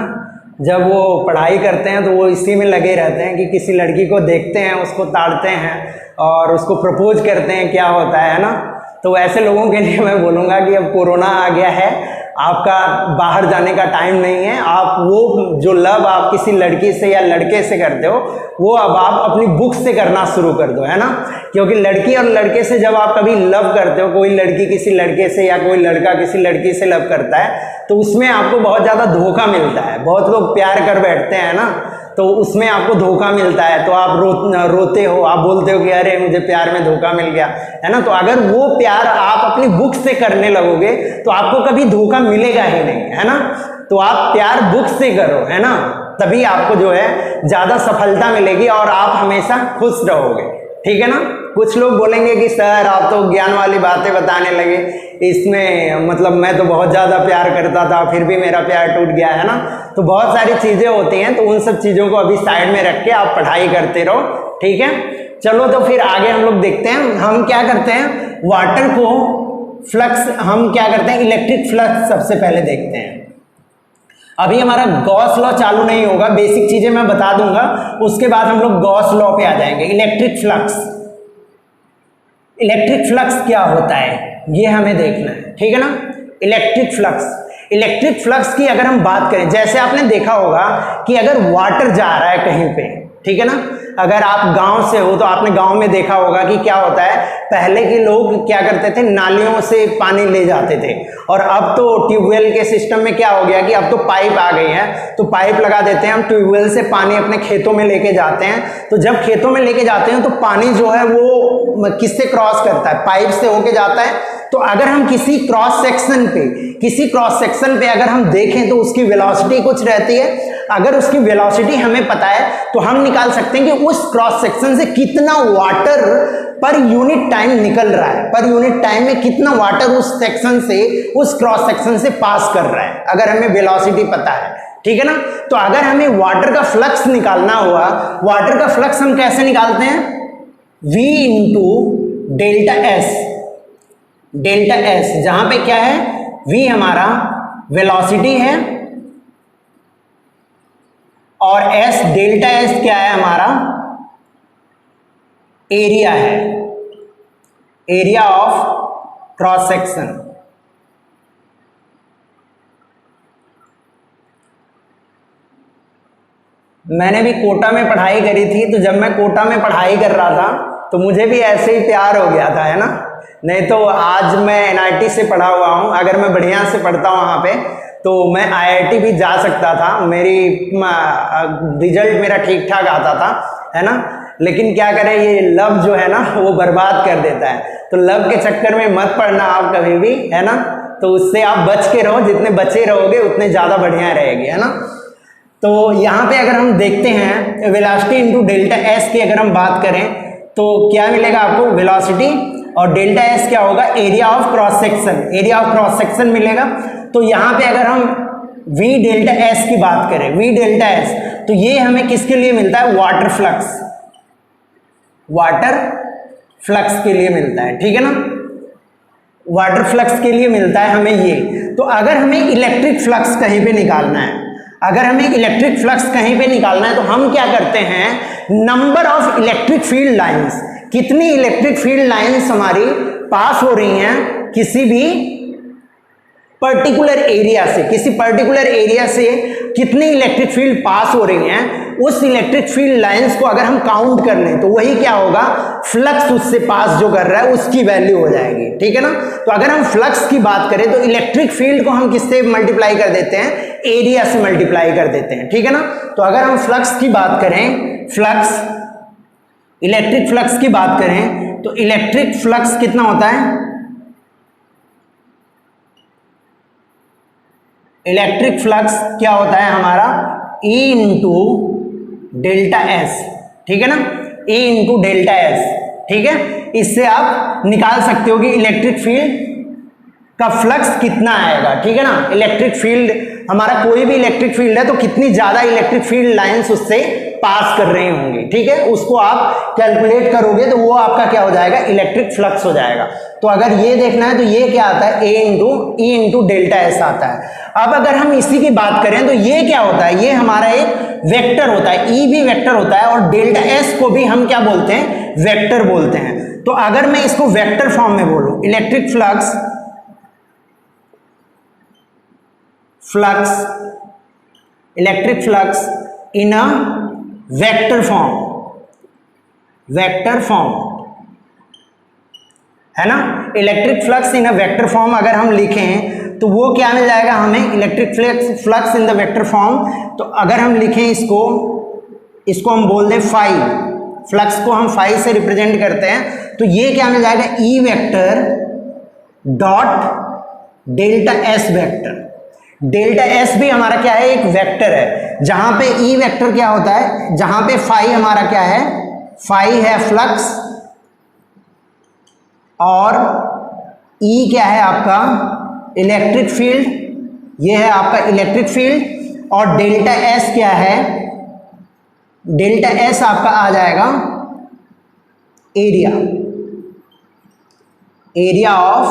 जब वो पढ़ाई करते हैं तो वो इसी में लगे रहते हैं कि किसी लड़की को देखते हैं, उसको ताड़ते हैं और उसको प्रपोज करते हैं, क्या होता है ना। तो ऐसे लोगों के लिए मैं बोलूँगा कि अब कोरोना आ गया है, आपका बाहर जाने का टाइम नहीं है। आप वो जो लव आप किसी लड़की से या लड़के से करते हो वो अब आप अपनी बुक से करना शुरू कर दो, है ना। क्योंकि लड़की और लड़के से जब आप कभी लव करते हो, कोई लड़की किसी लड़के से या कोई लड़का किसी लड़की से लव करता है, तो उसमें आपको बहुत ज़्यादा धोखा मिलता है। बहुत लोग प्यार कर बैठते हैं ना, तो उसमें आपको धोखा मिलता है, तो आप रोते हो, आप बोलते हो कि अरे मुझे प्यार में धोखा मिल गया, है ना। तो अगर वो प्यार आप अपनी बुक से करने लगोगे तो आपको कभी धोखा मिलेगा ही नहीं, है ना। तो आप प्यार बुक से करो, है ना, तभी आपको जो है ज़्यादा सफलता मिलेगी और आप हमेशा खुश रहोगे, ठीक है ना। कुछ लोग बोलेंगे कि सर आप तो ज्ञान वाली बातें बताने लगे, इसमें मतलब मैं तो बहुत ज़्यादा प्यार करता था फिर भी मेरा प्यार टूट गया, है ना। तो बहुत सारी चीज़ें होती हैं, तो उन सब चीज़ों को अभी साइड में रख के आप पढ़ाई करते रहो, ठीक है। चलो तो फिर आगे हम लोग देखते हैं। हम क्या करते हैं, वाटर को फ्लक्स, हम क्या करते हैं, इलेक्ट्रिक फ्लक्स सबसे पहले देखते हैं। अभी हमारा गॉस लॉ चालू नहीं होगा, बेसिक चीज़ें मैं बता दूंगा, उसके बाद हम लोग गॉस लॉ पे आ जाएंगे। इलेक्ट्रिक फ्लक्स, इलेक्ट्रिक फ्लक्स क्या होता है ये हमें देखना है, ठीक है ना। इलेक्ट्रिक फ्लक्स, इलेक्ट्रिक फ्लक्स की अगर हम बात करें, जैसे आपने देखा होगा कि अगर वाटर जा रहा है कहीं पे, ठीक है ना, अगर आप गांव से हो तो आपने गांव में देखा होगा कि क्या होता है, पहले के लोग क्या करते थे, नालियों से पानी ले जाते थे, और अब तो ट्यूबवेल के सिस्टम में क्या हो गया कि अब तो पाइप आ गई है, तो पाइप लगा देते हैं, हम ट्यूबवेल से पानी अपने खेतों में लेके जाते हैं। तो जब खेतों में लेके जाते हैं तो पानी जो है वो किससे क्रॉस करता है, पाइप से होके जाता है। तो अगर हम किसी क्रॉस सेक्शन पे अगर हम देखें तो उसकी वेलोसिटी कुछ रहती है। अगर उसकी वेलोसिटी हमें पता है तो हम निकाल सकते हैं कि उस क्रॉस सेक्शन से कितना वाटर पर यूनिट टाइम निकल रहा है, पर यूनिट टाइम में कितना वाटर उस सेक्शन से, उस क्रॉस सेक्शन से पास कर रहा है, अगर हमें वेलोसिटी पता है, ठीक है ना। तो अगर हमें वाटर का फ्लक्स निकालना हुआ, वाटर का फ्लक्स हम कैसे निकालते हैं, V into delta S, delta S, जहां पे क्या है, V हमारा वेलोसिटी है और S, डेल्टा एस क्या है हमारा, एरिया है, एरिया ऑफ क्रॉस सेक्शन। मैंने भी कोटा में पढ़ाई करी थी, तो जब मैं कोटा में पढ़ाई कर रहा था तो मुझे भी ऐसे ही प्यार हो गया था, है ना। नहीं तो आज मैं NIT से पढ़ा हुआ हूँ, अगर मैं बढ़िया से पढ़ता हूँ वहाँ पे तो मैं IIT भी जा सकता था, मेरी रिजल्ट मेरा ठीक ठाक आता था, है ना। लेकिन क्या करें, ये लव जो है ना वो बर्बाद कर देता है। तो लव के चक्कर में मत पड़ना आप कभी भी, है ना। तो उससे आप बच के रहो, जितने बचे रहोगे उतने ज़्यादा बढ़िया रहेगी, है ना। तो यहाँ पे अगर हम देखते हैं वेलोसिटी इंटू डेल्टा एस की अगर हम बात करें तो क्या मिलेगा आपको, वेलोसिटी और डेल्टा एस क्या होगा, area of cross section, area of cross section मिलेगा। तो यहाँ पे अगर हम V डेल्टा एस की बात करें, V डेल्टा एस, तो ये हमें किसके लिए मिलता है, वाटर फ्लक्स, वाटर फ्लक्स के लिए मिलता है, ठीक है ना। वाटर फ्लक्स के लिए मिलता है हमें ये। तो अगर हमें इलेक्ट्रिक फ्लक्स कहीं पे निकालना है, अगर हमें इलेक्ट्रिक फ्लक्स कहीं पे निकालना है तो हम क्या करते हैं, number of electric field lines, कितनी इलेक्ट्रिक फील्ड लाइंस हमारी पास हो रही हैं किसी भी पर्टिकुलर एरिया से, किसी पर्टिकुलर एरिया से कितनी इलेक्ट्रिक फील्ड पास हो रही हैं, उस इलेक्ट्रिक फील्ड लाइंस को अगर हम काउंट कर लें तो वही क्या होगा, फ्लक्स उससे पास जो कर रहा है उसकी वैल्यू हो जाएगी, ठीक है ना। तो अगर हम फ्लक्स की बात करें तो इलेक्ट्रिक फील्ड को हम किससे मल्टीप्लाई कर देते हैं, एरिया से मल्टीप्लाई कर देते हैं, ठीक है ना। तो अगर हम फ्लक्स की बात करें, फ्लक्स, इलेक्ट्रिक फ्लक्स की बात करें तो इलेक्ट्रिक फ्लक्स कितना होता है, इलेक्ट्रिक फ्लक्स क्या होता है हमारा, E इंटू डेल्टा एस, ठीक है ना, E इंटू डेल्टा एस, ठीक है। इससे आप निकाल सकते हो कि इलेक्ट्रिक फील्ड का फ्लक्स कितना आएगा, ठीक है ना। इलेक्ट्रिक फील्ड हमारा कोई भी इलेक्ट्रिक फील्ड है तो कितनी ज्यादा इलेक्ट्रिक फील्ड लाइंस उससे पास कर रही होंगी, ठीक है। उसको आप कैलकुलेट करोगे तो वो आपका क्या हो जाएगा, इलेक्ट्रिक फ्लक्स हो जाएगा। तो अगर ये देखना है तो ये क्या आता है, E इंटू डेल्टा एस आता है। अब अगर हम इसी की बात करें तो ये क्या होता है, ये हमारा एक वेक्टर होता है, E भी वेक्टर होता है और डेल्टा एस को भी हम क्या बोलते हैं, वेक्टर बोलते हैं। तो अगर मैं इसको वेक्टर फॉर्म में बोलूं, electric flux flux, electric flux in a vector form, vector form है ना। Electric flux in a vector form अगर हम लिखें तो वो क्या मिल जाएगा हमें, electric flux in the vector form. तो अगर हम लिखें इसको हम बोल दें फाई, फ्लक्स को हम फाई से रिप्रेजेंट करते हैं, तो ये क्या मिल जाएगा, E vector dot delta S vector. Delta S भी हमारा क्या है, एक वेक्टर है, जहां पे ई वेक्टर क्या होता है, जहां पे फाई हमारा क्या है, फाई है फ्लक्स, और ई क्या है आपका इलेक्ट्रिक फील्ड, ये है आपका इलेक्ट्रिक फील्ड, और डेल्टा एस क्या है, डेल्टा एस आपका आ जाएगा area, area of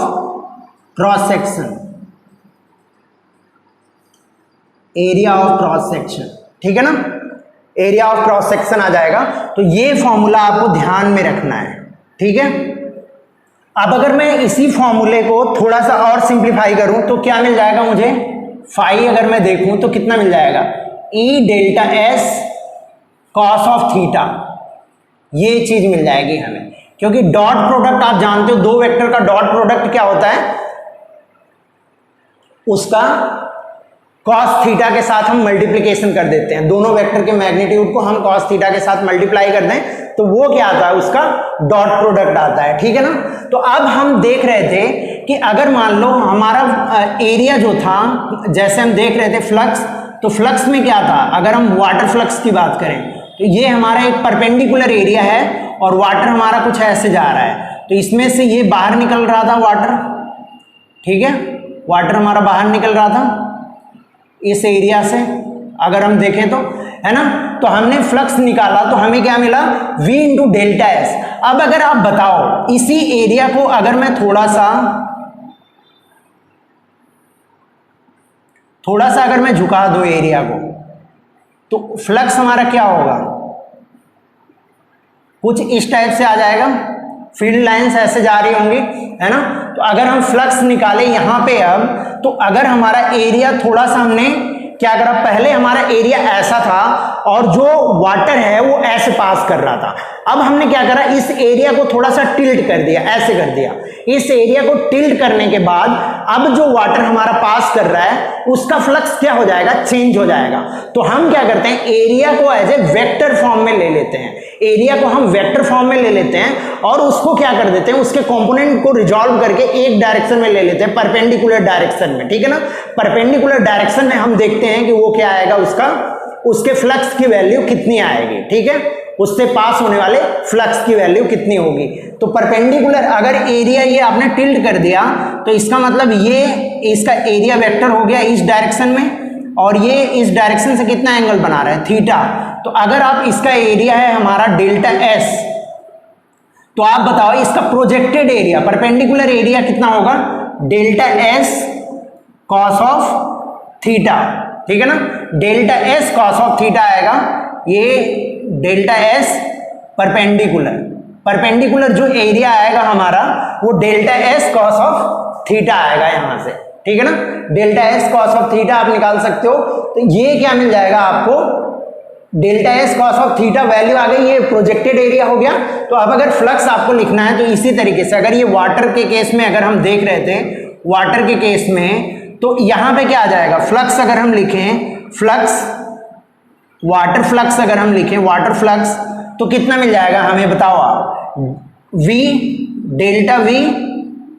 cross section, area of cross section, ठीक है ना, एरिया ऑफ क्रॉस सेक्शन आ जाएगा। तो ये फॉर्मूला आपको ध्यान में रखना है, ठीक है। अब अगर मैं इसी फॉर्मूले को थोड़ा सा और सिंप्लीफाई करूं तो क्या मिल जाएगा मुझे, फाई अगर मैं देखूं तो कितना मिल जाएगा, ई delta s cos of theta, ये चीज मिल जाएगी हमें, क्योंकि डॉट प्रोडक्ट आप जानते हो, दो वेक्टर का डॉट प्रोडक्ट क्या होता है, उसका कॉस थीटा के साथ हम मल्टीप्लिकेशन कर देते हैं, दोनों वेक्टर के मैग्नीट्यूड को हम कॉस थीटा के साथ मल्टीप्लाई कर दें तो वो क्या आता है, उसका डॉट प्रोडक्ट आता है, ठीक है ना। तो अब हम देख रहे थे कि अगर मान लो हमारा एरिया जो था, जैसे हम देख रहे थे फ्लक्स, तो फ्लक्स में क्या था, अगर हम वाटर फ्लक्स की बात करें तो ये हमारा एक परपेंडिकुलर एरिया है और वाटर हमारा कुछ ऐसे जा रहा है, तो इसमें से ये बाहर निकल रहा था वाटर, ठीक है, वाटर हमारा बाहर निकल रहा था इस एरिया से, अगर हम देखें तो, है ना। तो हमने फ्लक्स निकाला तो हमें क्या मिला, v इंटू डेल्टा एस। अब अगर आप बताओ इसी एरिया को अगर मैं थोड़ा सा अगर मैं झुका दूं एरिया को, तो फ्लक्स हमारा क्या होगा, कुछ इस टाइप से आ जाएगा, फील्ड लाइंस ऐसे जा रही होंगी, है ना। तो अगर हम फ्लक्स निकाले यहां पे अब, तो अगर हमारा एरिया थोड़ा सा हमने क्या करा, पहले हमारा एरिया ऐसा था और जो वाटर है वो ऐसे पास कर रहा था, अब हमने क्या करा, इस एरिया को थोड़ा सा टिल्ट कर दिया, ऐसे कर दिया। इस एरिया को टिल्ट करने के बाद अब जो वाटर हमारा पास कर रहा है उसका फ्लक्स क्या हो जाएगा, चेंज हो जाएगा। तो हम क्या करते हैं, एरिया को एज ए वेक्टर फॉर्म में ले लेते हैं, एरिया को हम वेक्टर फॉर्म में ले लेते हैं और उसको क्या कर देते हैं, उसके कंपोनेंट को रिजॉल्व करके एक डायरेक्शन में ले लेते हैं, परपेंडिकुलर डायरेक्शन में, ठीक है ना। परपेंडिकुलर डायरेक्शन में हम देखते हैं कि वो क्या आएगा, उसके फ्लक्स की वैल्यू कितनी आएगी, ठीक है, उससे पास होने वाले फ्लक्स की वैल्यू कितनी होगी। तो परपेंडिकुलर अगर एरिया ये आपने टिल्ट कर दिया तो इसका मतलब ये इसका एरिया वेक्टर हो गया इस डायरेक्शन में, और ये इस डायरेक्शन से कितना एंगल बना रहा है, थीटा। तो अगर आप इसका एरिया है हमारा डेल्टा एस, तो आप बताओ इसका प्रोजेक्टेड एरिया, परपेंडिकुलर एरिया कितना होगा, delta s cos of theta, ठीक है ना। Delta s cos of theta आएगा, ये डेल्टा एस परपेंडिकुलर जो एरिया आएगा हमारा वो delta s cos of theta आएगा यहां से, ठीक है ना। Delta s cos of theta आप निकाल सकते हो, तो ये क्या मिल जाएगा आपको, delta s cos of theta value आ गई, ये प्रोजेक्टेड एरिया हो गया। तो अब अगर फ्लक्स आपको लिखना है तो इसी तरीके से, अगर ये वाटर के केस में अगर हम देख रहे थे, वाटर के केस में तो यहां पे क्या आ जाएगा, फ्लक्स अगर हम लिखें, फ्लक्स वाटर फ्लक्स अगर हम लिखें, वाटर फ्लक्स, तो कितना मिल जाएगा हमें बताओ आप, v delta v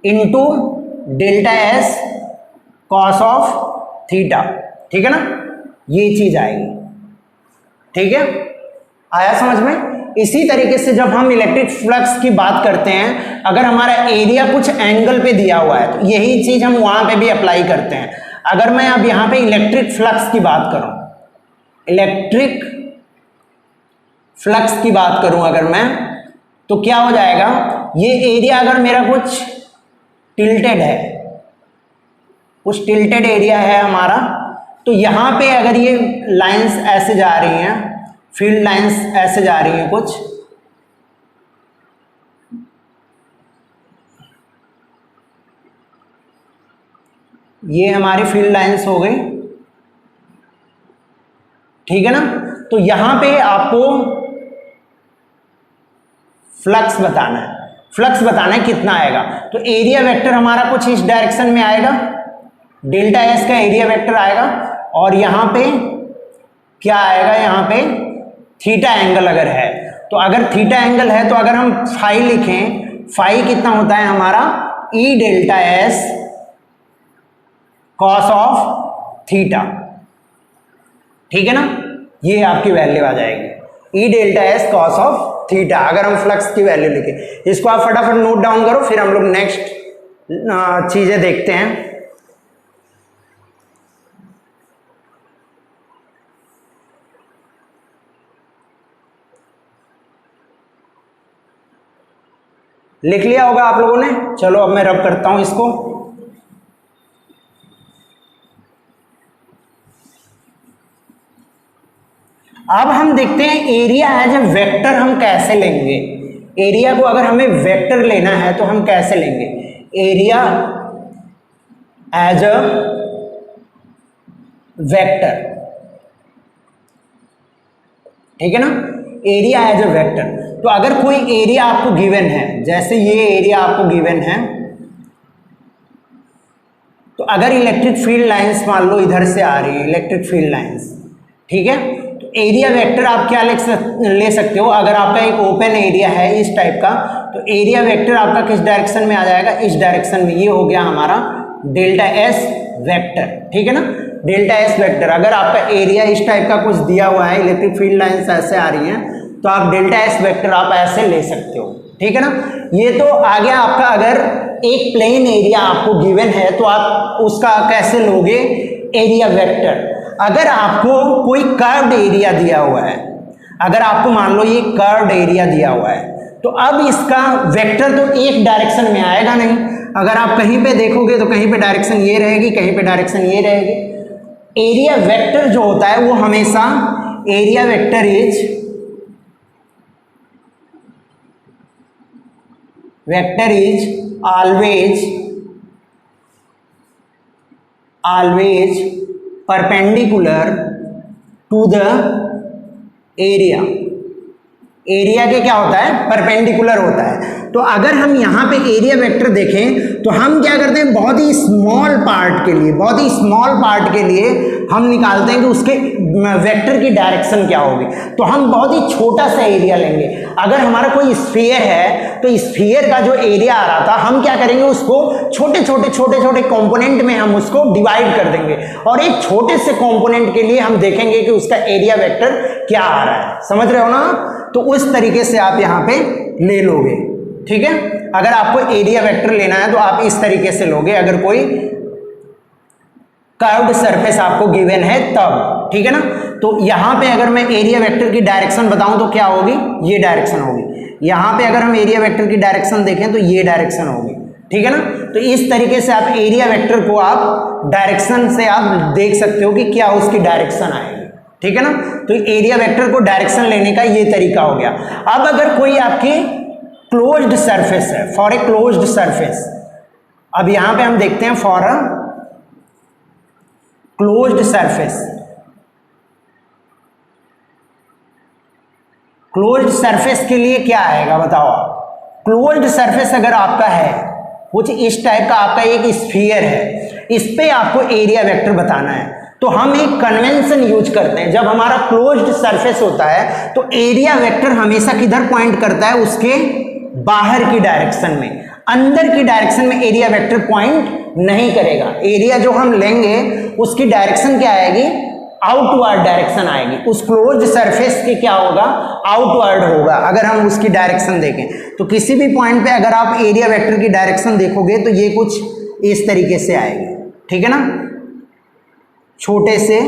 into delta s cos of theta, ठीक है ना, ये चीज आएगी, ठीक है, आया समझ में। इसी तरीके से जब हम इलेक्ट्रिक फ्लक्स की बात करते हैं, अगर हमारा एरिया कुछ एंगल पे दिया हुआ है तो यही चीज हम वहां पे भी अप्लाई करते हैं। अगर मैं अब यहां पे इलेक्ट्रिक फ्लक्स की बात करूं, इलेक्ट्रिक फ्लक्स की बात करूं अगर मैं, तो क्या हो जाएगा, ये एरिया अगर मेरा कुछ टिल्टेड है, कुछ टिल्टेड एरिया है हमारा, तो यहां पे अगर ये लाइंस ऐसे जा रही हैं, फील्ड लाइंस ऐसे जा रही हैं कुछ, ये हमारी फील्ड लाइंस हो गई, ठीक है ना। तो यहां पे आपको फ्लक्स बताना है, फ्लक्स बताना है कितना आएगा। तो एरिया वेक्टर हमारा कुछ इस डायरेक्शन में आएगा, डेल्टा एस का एरिया वेक्टर आएगा, और यहां पे क्या आएगा, यहां पे थीटा एंगल अगर है, तो अगर थीटा एंगल है तो अगर हम फाई लिखें, फाई कितना होता है हमारा ई delta s cos of theta, ठीक है ना। ये आपकी वैल्यू आ जाएगी ई delta s cos of theta, अगर हम फ्लक्स की वैल्यू लिखें। इसको आप फटाफट नोट डाउन करो, फिर हम लोग नेक्स्ट चीजें देखते हैं। लिख लिया होगा आप लोगों ने, चलो अब मैं रब करता हूं इसको। अब हम देखते हैं एरिया एज ए वेक्टर हम कैसे लेंगे। एरिया को अगर हमें वेक्टर लेना है तो हम कैसे लेंगे, एरिया एज अ वेक्टर, ठीक है ना, एरिया एज अ वेक्टर। तो अगर कोई एरिया आपको गिवन है, जैसे ये एरिया आपको गिवन है, तो अगर इलेक्ट्रिक फील्ड लाइंस मान लो इधर से आ रही है, इलेक्ट्रिक फील्ड लाइंस, ठीक है, तो एरिया वेक्टर आप क्या ले सकते हो। अगर आपका एक ओपन एरिया है इस टाइप का, तो एरिया वेक्टर आपका किस डायरेक्शन में आ जाएगा, इस डायरेक्शन में। ये हो गया हमारा डेल्टा एस वेक्टर, ठीक है ना, डेल्टा एस वेक्टर। अगर आपका एरिया इस टाइप का कुछ दिया हुआ है, इलेक्ट्रिक फील्ड लाइंस ऐसे आ रही हैं, तो आप डेल्टा एस वेक्टर आप ऐसे ले सकते हो, ठीक है ना। ये तो आ गया आपका, अगर एक प्लेन एरिया आपको गिवन है तो आप उसका कैसे लोगे, एरिया वेक्टर। अगर आपको कोई कर्व्ड एरिया दिया हुआ है, अगर आपको मान लो ये कर्व्ड एरिया दिया हुआ है, तो अब इसका वेक्टर तो एक डायरेक्शन में आएगा नहीं। अगर आप कहीं पे देखोगे तो कहीं पे डायरेक्शन ये रहेगी, कहीं पे डायरेक्शन ये रहेगी। एरिया वेक्टर जो होता है वो हमेशा, area vector is always perpendicular to the area। Area के क्या होता है, परपेंडिकुलर होता है। तो अगर हम यहाँ पे एरिया वेक्टर देखें तो हम क्या करते हैं, बहुत ही स्मॉल पार्ट के लिए, बहुत ही स्मॉल पार्ट के लिए हम निकालते हैं कि उसके वेक्टर की डायरेक्शन क्या होगी। तो हम बहुत ही छोटा सा एरिया लेंगे। अगर हमारा कोई स्फीयर है तो स्फीयर का जो एरिया आ रहा था, हम क्या करेंगे, उसको छोटे छोटे कंपोनेंट में हम उसको डिवाइड कर देंगे, और एक छोटे से कंपोनेंट के लिए हम देखेंगे कि उसका एरिया वेक्टर क्या आ रहा है। समझ रहे हो ना। तो उस तरीके से आप यहाँ पे ले लोगे, ठीक है। अगर आपको एरिया वेक्टर लेना है तो आप इस तरीके से लोगे, अगर कोई कर्व्ड सरफेस आपको गिवन है तब, ठीक है ना। तो यहां पे अगर मैं एरिया वेक्टर की डायरेक्शन बताऊं तो क्या होगी, ये डायरेक्शन होगी। यहां पे अगर हम एरिया वेक्टर की डायरेक्शन देखें तो ये डायरेक्शन होगी, ठीक है ना। तो इस तरीके से आप एरिया वेक्टर को आप डायरेक्शन से आप देख सकते हो कि क्या उसकी डायरेक्शन आएगी, ठीक है ना। तो एरिया वेक्टर को डायरेक्शन लेने का ये तरीका हो गया। अब अगर कोई आपकी क्लोज्ड सरफेस है, फॉर ए क्लोज्ड सरफेस, अब यहां पे हम देखते हैं for a closed surface. Closed surface के लिए क्या आएगा बताओ आप। क्लोज्ड सरफेस अगर आपका है कुछ इस टाइप का, आपका एक स्फीयर है, इस पे आपको एरिया वेक्टर बताना है, तो हम एक कन्वेंशन यूज करते हैं। जब हमारा क्लोज्ड सरफेस होता है तो एरिया वेक्टर हमेशा किधर पॉइंट करता है, उसके बाहर की डायरेक्शन में। अंदर की डायरेक्शन में एरिया वेक्टर पॉइंट नहीं करेगा। एरिया जो हम लेंगे उसकी डायरेक्शन क्या आएगी, आउटवर्ड डायरेक्शन आएगी। उस क्लोज्ड सरफेस के क्या होगा, आउटवर्ड होगा। अगर हम उसकी डायरेक्शन देखें तो किसी भी पॉइंट पे अगर आप एरिया वेक्टर की डायरेक्शन देखोगे तो ये कुछ इस तरीके से आएगी, ठीक है ना। छोटे से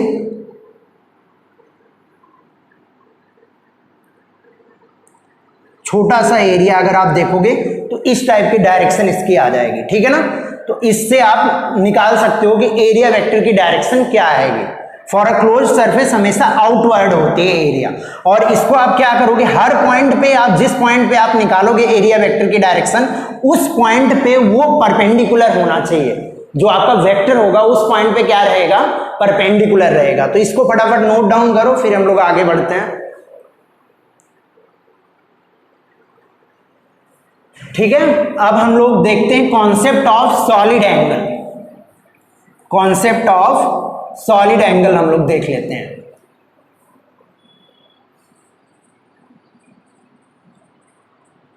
छोटा सा एरिया अगर आप देखोगे तो इस टाइप की डायरेक्शन इसकी आ जाएगी, ठीक है ना। तो इससे आप निकाल सकते हो कि एरिया वेक्टर की डायरेक्शन क्या आएगी। फॉर अ क्लोज सरफेस हमेशा आउटवर्ड होती है एरिया, और इसको आप क्या करोगे, हर पॉइंट पे आप जिस पॉइंट पे आप निकालोगे एरिया वेक्टर की डायरेक्शन, उस पॉइंट पे वो परपेंडिकुलर होना चाहिए। जो आपका वेक्टर होगा उस पॉइंट पे क्या रहेगा, परपेंडिकुलर रहेगा। तो इसको फटाफट नोट डाउन करो, फिर हम लोग आगे बढ़ते हैं। ठीक है, अब हम लोग देखते हैं concept of solid angle. Concept of solid angle हम लोग देख लेते हैं।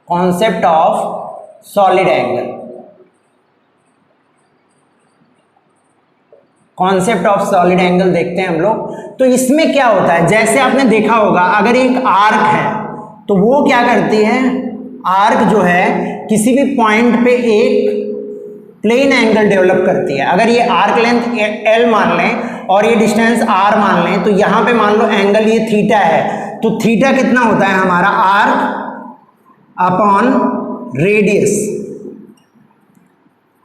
Concept of solid angle, concept of solid angle देखते हैं हम लोग। तो इसमें क्या होता है, जैसे आपने देखा होगा अगर एक आर्क है तो वो क्या करती है, आर्क जो है किसी भी पॉइंट पे एक प्लेन एंगल डेवलप करती है। अगर ये आर्क लेंथ L मान लें और ये डिस्टेंस R मान लें, तो यहाँ पे मान लो एंगल ये थीटा है, तो थीटा कितना होता है हमारा, आर्क अपॉन रेडियस,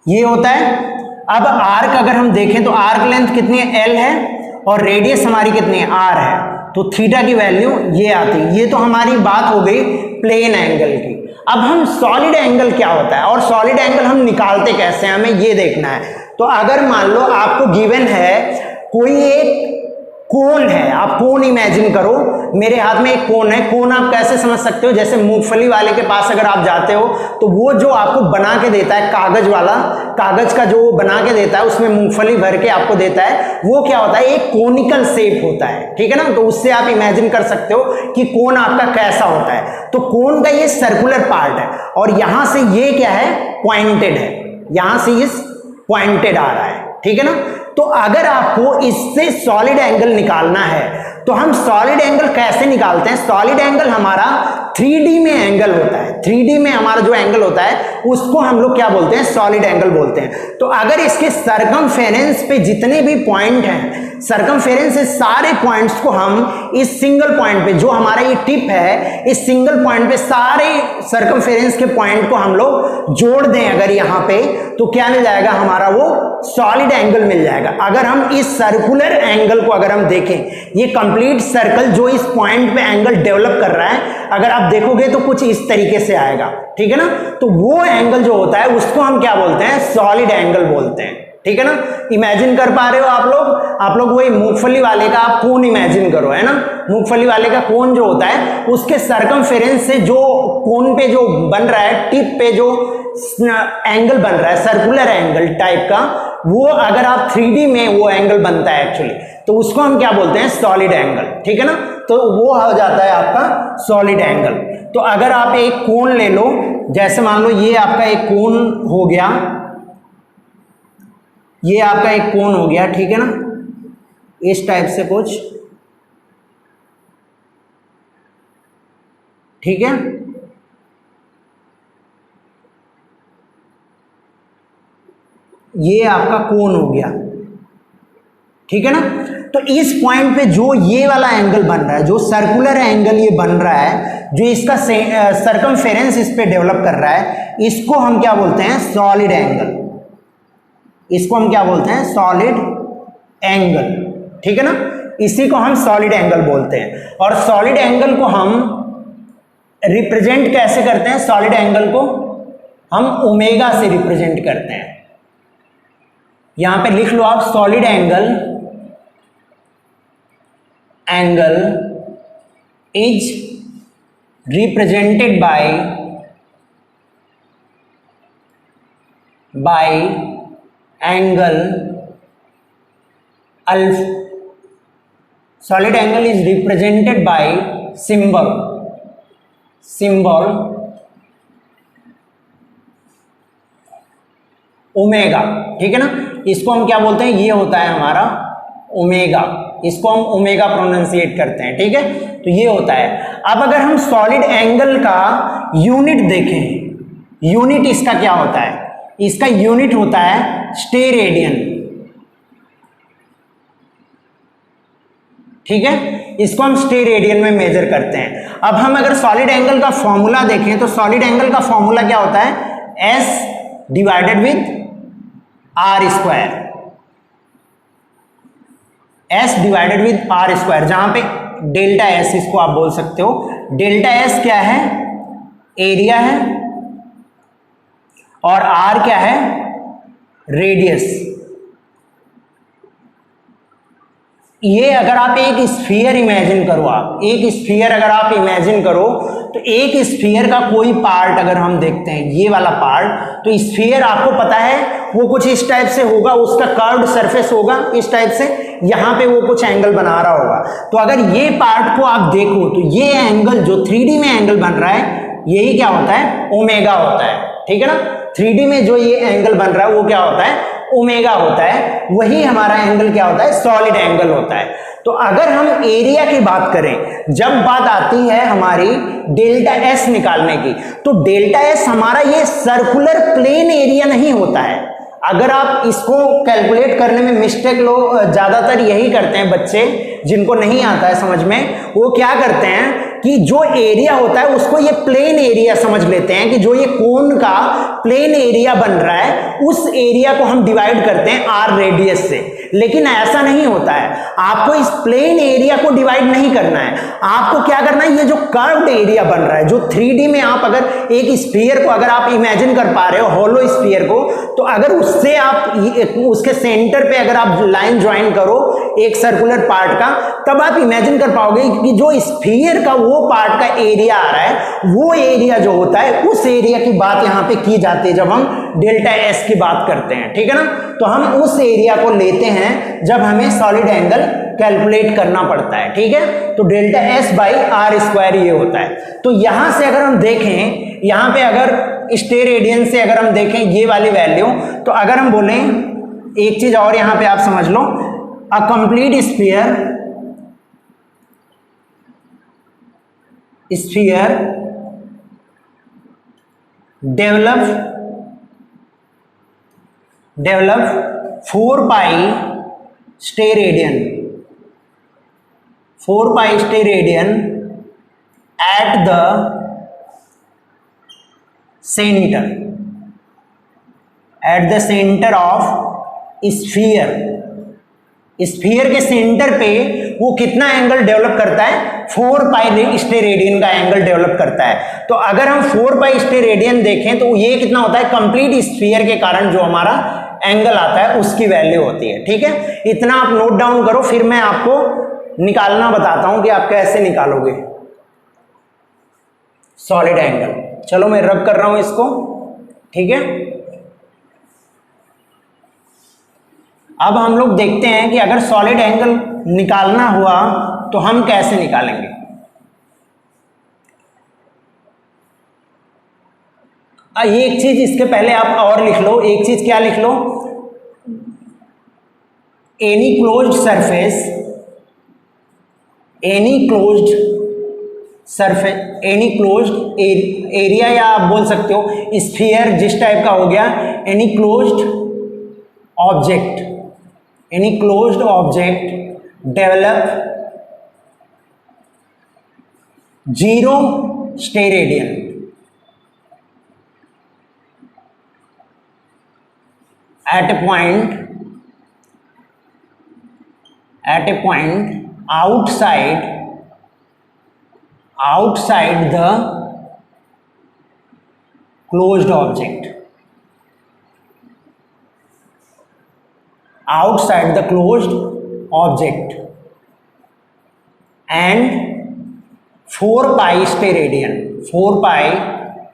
ये होता है। अब आर्क अगर हम देखें तो आर्क लेंथ कितनी है, L है, और रेडियस हमारी कितनी है, R है, तो थीटा की वैल्यू ये आती है। ये तो हमारी बात हो गई प्लेन एंगल की। अब हम सॉलिड एंगल क्या होता है और सॉलिड एंगल हम निकालते कैसे हैं, हमें ये देखना है। तो अगर मान लो आपको गिवन है कोई एक कोन है, आप कोन इमेजिन करो, मेरे हाथ में एक कोन है। कोन आप कैसे समझ सकते हो, जैसे मूंगफली वाले के पास अगर आप जाते हो तो वो जो आपको बना के देता है, कागज वाला, कागज का जो बना के देता है उसमें मूंगफली भर के आपको देता है, वो क्या होता है, एक कोनिकल शेप होता है। ठीक है ना, तो उससे आप इमेजिन कर सकते हो कि कोन आपका कैसा होता है। तो कोन का ये सर्कुलर पार्ट है और यहां से ये क्या है, पॉइंटेड है, यहां से इस पॉइंटेड आ रहा है। ठीक है ना, तो अगर आपको इससे सॉलिड एंगल निकालना है तो हम सॉलिड एंगल कैसे निकालते हैं। सॉलिड एंगल हमारा 3D में एंगल होता है, 3D में हमारा जो एंगल होता है उसको हम लोग क्या बोलते हैं, सॉलिड एंगल बोलते हैं। तो अगर इसके सरकमफेरेंस पे जितने भी पॉइंट हैं, सरकमफेरेंस से सारे पॉइंट्स को हम इस सिंगल पॉइंट पे, जो हमारा ये टिप है, इस सिंगल पॉइंट पे सारे सरकमफेरेंस के पॉइंट को हम लोग जोड़ दें अगर यहाँ पे, तो क्या मिल जाएगा हमारा, वो सॉलिड एंगल मिल जाएगा। अगर हम इस सर्कुलर एंगल को अगर हम देखें, ये कंप्लीट सर्कल जो इस पॉइंट पे एंगल डेवलप कर रहा है, अगर आप देखोगे तो कुछ इस तरीके से आएगा। ठीक है ना, तो वो एंगल जो होता है उसको हम क्या बोलते हैं, सॉलिड एंगल बोलते हैं। ठीक है ना, इमेजिन कर पा रहे हो आप लोग वही मूंगफली वाले का आप कोन इमेजिन करो, है ना। मूंगफली वाले का कोन जो होता है उसके सरकमफेरेंस से जो कोन पे जो बन रहा है, टिप पे जो एंगल बन रहा है, सर्कुलर एंगल टाइप का, वो अगर आप 3D में वो एंगल बनता है एक्चुअली, तो उसको हम क्या बोलते हैं, सॉलिड एंगल। ठीक है ना, तो वो हो जाता है आपका सॉलिड एंगल। तो अगर आप एक कोन ले लो, जैसे मान लो ये आपका एक कोन हो गया, ये आपका एक कोन हो गया, ठीक है ना, इस टाइप से कुछ, ठीक है। ये आपका कोन हो गया, ठीक है ना। तो इस पॉइंट पे जो ये वाला एंगल बन रहा है, जो सर्कुलर एंगल ये बन रहा है, जो इसका सरकमफेरेंस इस पे डेवलप कर रहा है, इसको हम क्या बोलते हैं, सॉलिड एंगल। इसको हम क्या बोलते हैं, सॉलिड एंगल। ठीक है ना, इसी को हम सॉलिड एंगल बोलते हैं। और सॉलिड एंगल को हम रिप्रेजेंट कैसे करते हैं, सॉलिड एंगल को हम ओमेगा से रिप्रेजेंट करते हैं। यहां पे लिख लो आप, solid angle is represented by angle alpha. Solid angle is represented by symbol omega. ठीक है ना, इसको हम क्या बोलते हैं, ये होता है हमारा ओमेगा, इसको हम ओमेगा प्रोनाउंसिएट करते हैं। ठीक है, तो ये होता है। अब अगर हम सॉलिड एंगल का यूनिट देखें, यूनिट इसका क्या होता है, इसका यूनिट होता है स्टेरेडियन। ठीक है, इसको हम स्टेरेडियन में मेजर करते हैं। अब हम अगर सॉलिड एंगल का फॉर्मूला देखें तो सॉलिड एंगल का फॉर्मूला क्या होता है, S divided with R square, S divided with R square, जहां पे डेल्टा S इसको आप बोल सकते हो। डेल्टा S क्या है, एरिया है, और R क्या है, रेडियस। ये अगर आप एक स्फीयर इमेजिन करो, आप एक स्फीयर अगर आप इमेजिन करो, तो एक स्फीयर का कोई पार्ट अगर हम देखते हैं, ये वाला पार्ट, तो स्फीयर आपको पता है वो कुछ इस टाइप से होगा, उसका कर्व्ड सरफेस होगा इस टाइप से, यहाँ पे वो कुछ एंगल बना रहा होगा। तो अगर ये पार्ट को आप देखो तो ये एंगल जो 3D में एंगल बन रहा है, यही क्या होता है, ओमेगा होता है, ठीक है ना। 3D में जो ये एंगल बन रहा है वो क्या होता है, ओमेगा होता है। वही हमारा एंगल क्या होता है, सॉलिड एंगल होता है। तो अगर हम एरिया की बात करें, जब बात आती है हमारी डेल्टा एस निकालने की, तो डेल्टा एस हमारा ये सर्कुलर प्लेन एरिया नहीं होता है। अगर आप इसको कैलकुलेट करने में मिस्टेक लोग ज्यादातर यही करते हैं, बच्चे जिनको नहीं आता है समझ में, वो क्या करते हैं कि जो एरिया होता है उसको ये प्लेन एरिया समझ लेते हैं, कि जो ये कोन का प्लेन एरिया बन रहा है उस एरिया को हम डिवाइड करते हैं आर रेडियस से। लेकिन ऐसा नहीं होता है, आपको इस प्लेन एरिया को डिवाइड नहीं करना है, आपको क्या करना है, ये जो कर्व्ड एरिया बन रहा है, जो 3D में आप अगर एक स्फीयर को अगर आप इमेजिन कर पा रहे हो, हॉलो स्फीयर को, तो अगर उससे आप उसके सेंटर पे अगर आप लाइन ज्वाइन करो एक सर्कुलर पार्ट का, तब आप इमेजिन कर पाओगे कि जो स्फीयर का वो पार्ट का एरिया आ रहा है, वो एरिया जो होता है उस एरिया की बात यहाँ पे की जाती है जब हम डेल्टा एस की बात करते हैं, ठीक है ना। तो हम उस एरिया को लेते हैं जब हमें सॉलिड एंगल कैलकुलेट करना पड़ता है, ठीक है। तो delta S by R square ये होता है। तो यहां से अगर हम देखें, यहां पे अगर स्टेरेडियन से अगर हम देखें ये वाली वैल्यू, तो अगर हम बोलें एक चीज और यहां पे आप समझ लो, a complete sphere develop 4 pi steradian at the center of sphere। Sphere के सेंटर पे वो कितना एंगल डेवलप करता है, 4 पाई स्टेरेडियन का एंगल डेवलप करता है। तो अगर हम 4 पाई स्टेरेडियन देखें तो ये कितना होता है, कंप्लीट स्फीयर के कारण जो हमारा एंगल आता है उसकी वैल्यू होती है, ठीक है। इतना आप नोट डाउन करो, फिर मैं आपको निकालना बताता हूं कि आप कैसे निकालोगे सॉलिड एंगल। चलो मैं रब कर रहा हूं इसको, ठीक है। अब हम लोग देखते हैं कि अगर सॉलिड एंगल निकालना हुआ तो हम कैसे निकालेंगे। एक चीज इसके पहले आप और लिख लो, एक चीज क्या लिख लो, एनी क्लोज्ड एरिया, या आप बोल सकते हो स्फीयर जिस टाइप का हो गया, any closed object develop 0 steradian at a point outside the closed object, and 4 pi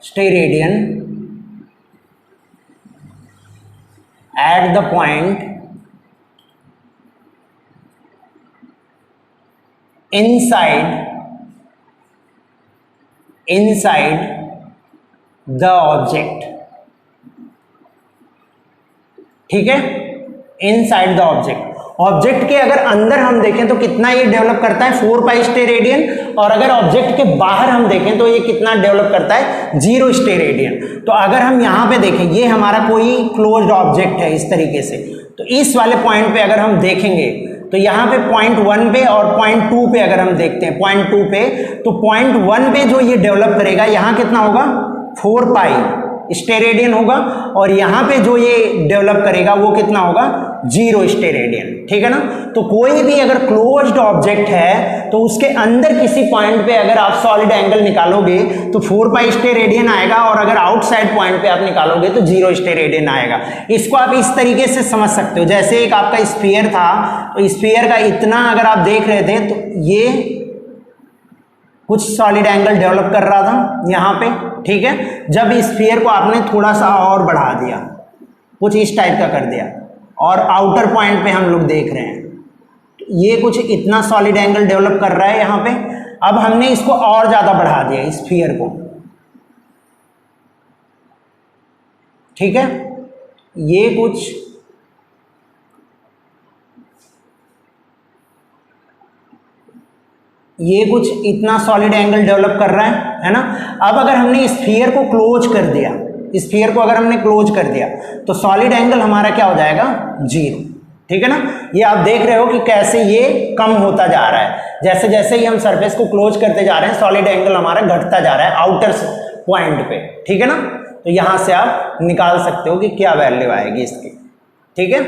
steradian at the point inside the object, ठीक है। इनसाइड द ऑब्जेक्ट के अगर अंदर हम देखें तो कितना ये डेवलप करता है, 4 पाई स्टेरेडियन, और अगर ऑब्जेक्ट के बाहर हम देखें तो ये कितना डेवलप करता है, 0 स्टेरेडियन। तो अगर हम यहाँ पे देखें, ये हमारा कोई क्लोज्ड ऑब्जेक्ट है इस तरीके से, तो इस वाले पॉइंट पे अगर हम देखेंगे तो यहाँ पे पॉइंट 1 पे और पॉइंट 2 पे अगर हम देखते हैं, पॉइंट 2 पे, तो पॉइंट 1 पे जो ये डेवलप करेगा यहाँ कितना होगा, 4 पाई स्टेरेडियन होगा, और यहाँ पे जो ये डेवलप करेगा वो कितना होगा 0 स्टेरेडियन, ठीक है ना। तो कोई भी अगर क्लोज्ड ऑब्जेक्ट है तो उसके अंदर किसी पॉइंट पे अगर आप सॉलिड एंगल निकालोगे तो 4 पाई स्टेरेडियन आएगा, और अगर आउटसाइड पॉइंट पे आप निकालोगे तो 0 स्टेरेडियन आएगा। इसको आप इस तरीके से समझ सकते हो, जैसे एक आपका स्फीयर था, तो स्फीयर का इतना अगर आप देख रहे थे तो ये कुछ सॉलिड एंगल डेवलप कर रहा था यहाँ पे, ठीक है। जब स्फीयर को आपने थोड़ा सा और बढ़ा दिया, कुछ इस टाइप का कर दिया, और आउटर पॉइंट पे हम लोग देख रहे हैं ये कुछ इतना सॉलिड एंगल डेवलप कर रहा है यहाँ पे। अब हमने इसको और ज़्यादा बढ़ा दिया स्फीयर को, ठीक है। ये कुछ इतना सॉलिड एंगल डेवलप कर रहा है ना। अब अगर हमने स्फीयर को क्लोज कर दिया, स्फीयर को अगर हमने क्लोज कर दिया तो सॉलिड एंगल हमारा क्या हो जाएगा 0, ठीक है ना। ये आप देख रहे हो कि कैसे ये कम होता जा रहा है, जैसे जैसे ही हम सरफेस को क्लोज करते जा रहे हैं सॉलिड एंगल हमारा घटता जा रहा है आउटर पॉइंट पे, ठीक है ना। तो यहां से आप निकाल सकते हो कि क्या वैल्यू आएगी इसकी, ठीक है।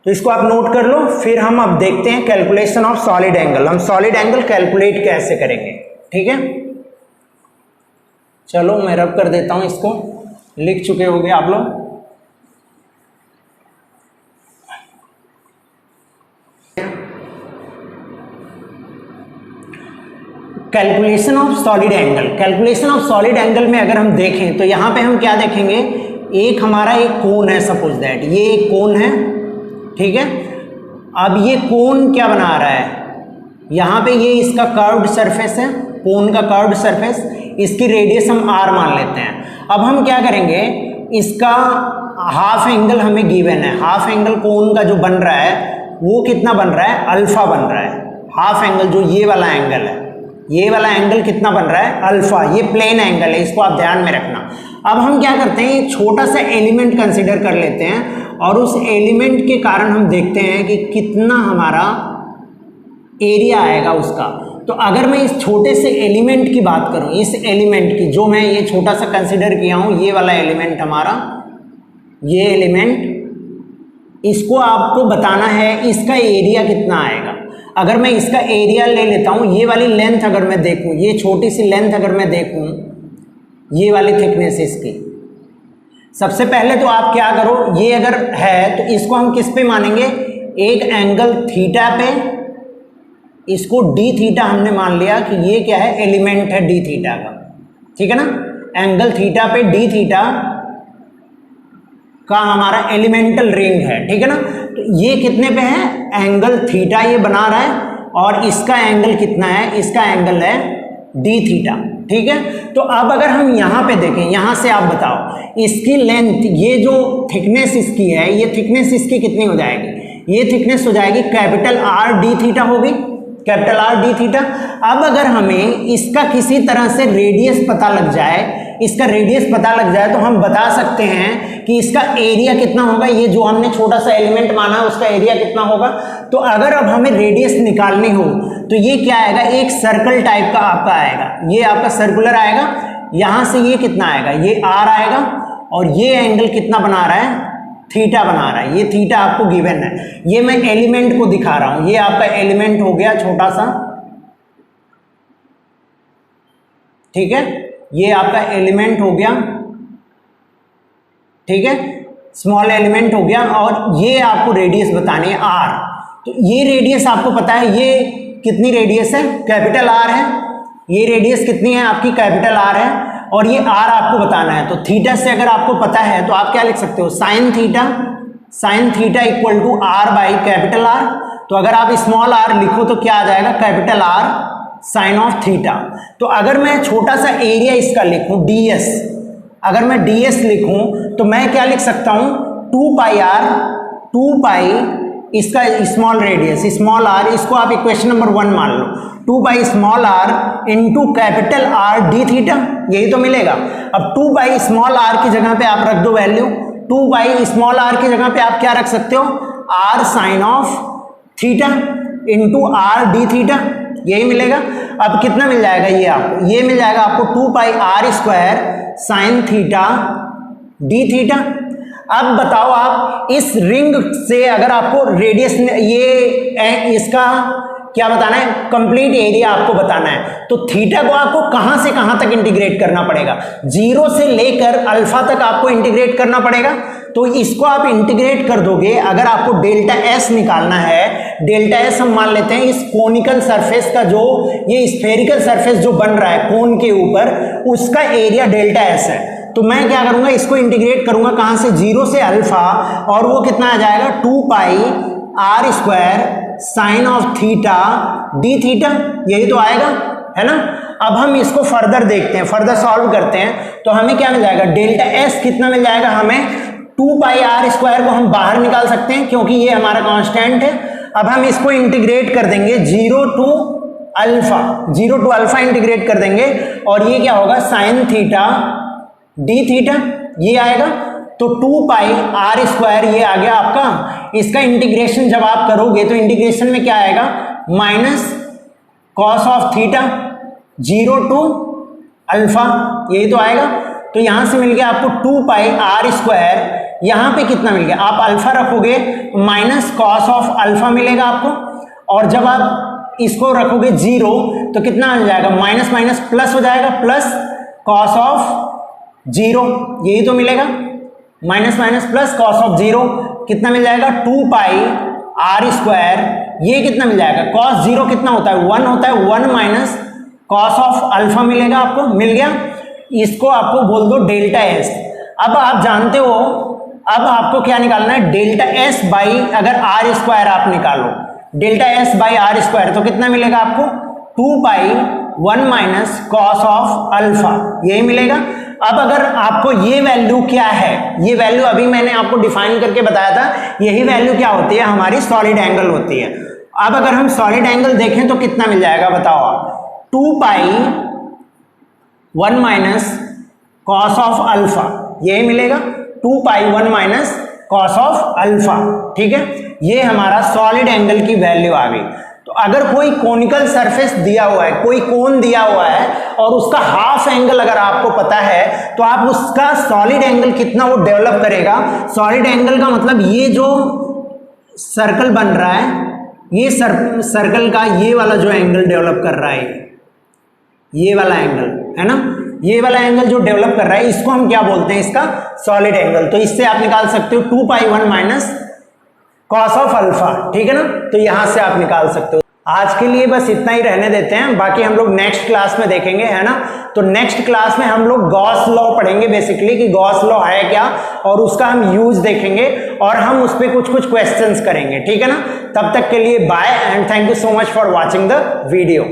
तो इसको आप नोट कर लो। फिर हम अब देखते हैं कैलकुलेशन ऑफ सॉलिड एंगल, हम सॉलिड एंगल कैलकुलेट कैसे करेंगे, ठीक है। चलो मैं रब कर देता हूं, इसको लिख चुके होंगे आप लोग। Calculation of solid angle, calculation of solid angle में अगर हम देखें तो यहां पे हम क्या देखेंगे, एक हमारा एक कोन है, सपोज दैट ये एक कोन है, ठीक है। अब ये कोन क्या बना रहा है, यहाँ पे ये इसका कर्व्ड सरफेस है, कोन का कर्व्ड सरफेस, इसकी रेडियस हम r मान लेते हैं। अब हम क्या करेंगे, इसका हाफ एंगल हमें गिवन है, हाफ एंगल कोन का जो बन रहा है वो कितना बन रहा है, अल्फा बन रहा है। हाफ एंगल जो ये वाला एंगल है, ये वाला एंगल कितना बन रहा है, अल्फा। ये प्लेन एंगल है, इसको आप ध्यान में रखना। अब हम क्या करते हैं, एक छोटा सा एलिमेंट कंसीडर कर लेते हैं, और उस एलिमेंट के कारण हम देखते हैं कि कितना हमारा एरिया आएगा उसका। तो अगर मैं इस छोटे से एलिमेंट की बात करूं, इस एलिमेंट की, जो मैं ये छोटा सा कंसीडर किया हूं, ये वाला एलिमेंट हमारा, ये एलिमेंट, इसको आपको बताना है इसका एरिया कितना आएगा। अगर मैं इसका एरिया ले लेता हूं, ये वाली लेंथ अगर मैं देखूं, ये छोटी सी लेंथ अगर मैं देखूं, ये वाली थिकनेस इसकी, सबसे पहले तो आप क्या करो, ये अगर है तो इसको हम किस पे मानेंगे, एक एंगल थीटा पे, इसको डी थीटा हमने मान लिया कि ये क्या है, एलिमेंट है डी थीटा का, ठीक है ना। एंगल थीटा पे डी थीटा का हमारा एलिमेंटल रिंग है, ठीक है ना। तो ये कितने पे है, एंगल थीटा ये बना रहा है, और इसका एंगल कितना है, इसका एंगल है डी थीटा, ठीक है। तो अब अगर हम यहाँ पे देखें, यहाँ से आप बताओ इसकी लेंथ, ये जो थिकनेस इसकी है, ये थिकनेस इसकी कितनी हो जाएगी, ये थिकनेस हो जाएगी कैपिटल आर डी थीटा होगी, कैपिटल आर डी थीटा। अब अगर हमें इसका किसी तरह से रेडियस पता लग जाए, इसका रेडियस पता लग जाए, तो हम बता सकते हैं कि इसका एरिया कितना होगा, ये जो हमने छोटा सा एलिमेंट माना है उसका एरिया कितना होगा। तो अगर अब हमें रेडियस निकालनी हो तो ये क्या आएगा, एक सर्कल टाइप का आपका आएगा, ये आपका सर्कुलर आएगा, यहां से ये कितना आएगा, ये आर आएगा, और ये एंगल कितना बना रहा है, थीटा बना रहा है, ये थीटा आपको गिवन है। ये मैं एलिमेंट को दिखा रहा हूं, ये आपका एलिमेंट हो गया छोटा सा, ठीक है, ये आपका एलिमेंट हो गया, ठीक है, स्मॉल एलिमेंट हो गया, और ये आपको रेडियस बतानी है आर। तो ये रेडियस आपको पता है, ये कितनी रेडियस है, कैपिटल आर है, ये रेडियस कितनी है आपकी, कैपिटल आर है, और ये आर आपको बताना है। तो थीटा से अगर आपको पता है तो आप क्या लिख सकते हो, sine theta equal to R by capital R. तो अगर आप स्मॉल आर लिखो तो क्या आ जाएगा, capital R sine of theta. तो अगर मैं छोटा सा एरिया इसका लिखूं ds, अगर मैं ds लिखूं तो मैं क्या लिख सकता हूं, 2 पाई आर, 2 पाई इसका स्मॉल रेडियस, स्मॉल आर, इसको आप इक्वेशन नंबर 1 मान लो, 2 pi small R into capital R D theta, यही तो मिलेगा। अब 2 पाई स्मॉल आर की जगह पे आप रख दो वैल्यू, 2 पाई स्मॉल आर की जगह पे आप क्या रख सकते हो, R sine of theta into R D theta, यही मिलेगा। अब कितना मिल जाएगा ये आपको, ये मिल जाएगा आपको 2 pi r square sine theta D theta. अब बताओ आप इस रिंग से अगर आपको रेडियस ये इसका क्या बताना है, कंप्लीट एरिया आपको बताना है, तो थीटा को आपको कहां से कहां तक इंटीग्रेट करना पड़ेगा, 0 से लेकर अल्फा तक आपको इंटीग्रेट करना पड़ेगा। तो इसको आप इंटीग्रेट कर दोगे, अगर आपको डेल्टा एस निकालना है, डेल्टा एस हम मान लेते हैं इस कोनिकल सरफेस का, जो ये स्फेरिकल सरफेस जो बन रहा है कोन के ऊपर, उसका एरिया डेल्टा एस है। तो मैं क्या करूंगा, इसको इंटीग्रेट करूंगा कहां से, 0 से अल्फा, और वो कितना आ जाएगा 2 pi r square sine of theta D theta, यही तो आएगा, है ना। अब हम इसको फर्दर देखते हैं, फर्दर सॉल्व करते हैं, तो हमें क्या मिल जाएगा, डेल्टा एस कितना मिल जाएगा हमें, 2 पाई आर स्क्वायर को हम बाहर निकाल सकते हैं क्योंकि ये हमारा कांस्टेंट है। अब हम इसको इंटीग्रेट कर देंगे 0 टू अल्फा इंटीग्रेट कर देंगे, और ये क्या होगा, साइन थीटा डी थीटा, ये आएगा। तो 2 पाई आर स्क्वायर ये आ गया आपका, इसका इंटीग्रेशन जब आप करोगे तो इंटीग्रेशन में क्या आएगा, minus cos of theta 0 to alpha, यही तो आएगा। तो यहां से मिल गया आपको 2 पाई आर स्क्वायर, यहां पे कितना मिल गया, आप अल्फा रखोगे माइनस कॉस ऑफ अल्फा मिलेगा आपको, और जब आप इसको रखोगे 0 तो कितना आ जाएगा, माइनस माइनस प्लस हो जाएगा, प्लस कॉस ऑफ 0, यही तो मिलेगा, minus minus plus cos of 0 कितना मिल जाएगा, 2 पाई आर स्क्वायर, ये कितना मिल जाएगा, कॉस 0 कितना होता है, 1 होता है, 1 माइनस कॉस ऑफ अल्फा मिलेगा आपको, मिल गया। इसको आपको बोल दो डेल्टा एस। अब आप जानते हो, अब आपको क्या निकालना है, डेल्टा एस बाई अगर आर स्क्वायर आप निकालो, delta S by R square, तो कितना मिलेगा आपको, 2 pi 1 minus cos of alpha, यही मिलेगा। अब अगर आपको ये वैल्यू क्या है, ये वैल्यू अभी मैंने आपको डिफाइन करके बताया था, यही वैल्यू क्या होती है, हमारी सॉलिड एंगल होती है। अब अगर हम सॉलिड एंगल देखें तो कितना मिल जाएगा बताओ आप, 2 pi 1 minus cos of alpha, यही मिलेगा, 2 pi 1 minus cos of alpha, ठीक है। ये हमारा सॉलिड एंगल की वैल्यू आ गई। तो अगर कोई कोनिकल सरफेस दिया हुआ है, कोई कोन दिया हुआ है, और उसका हाफ एंगल अगर आपको पता है, तो आप उसका सॉलिड एंगल कितना वो डेवलप करेगा। सॉलिड एंगल का मतलब ये जो सर्कल बन रहा है, ये सर्कल का ये वाला जो एंगल डेवलप कर रहा है, ये वाला एंगल है ना, ये वाला एंगल जो डेवलप कर रहा है, इसको हम क्या बोलते हैं, इसका सॉलिड एंगल। तो इससे आप निकाल सकते हो 2 pi 1 minus cos of alpha, ठीक है ना। तो यहां से आप निकाल सकते हो। आज के लिए बस इतना ही रहने देते हैं, बाकी हम लोग नेक्स्ट क्लास में देखेंगे, है ना। तो नेक्स्ट क्लास में हम लोग गॉस लॉ पढ़ेंगे, बेसिकली कि गॉस लॉ है क्या, और उसका हम यूज देखेंगे, और हम उस पर कुछ कुछ क्वेश्चंस करेंगे, ठीक है ना। तब तक के लिए bye and thank you so much for watching the video.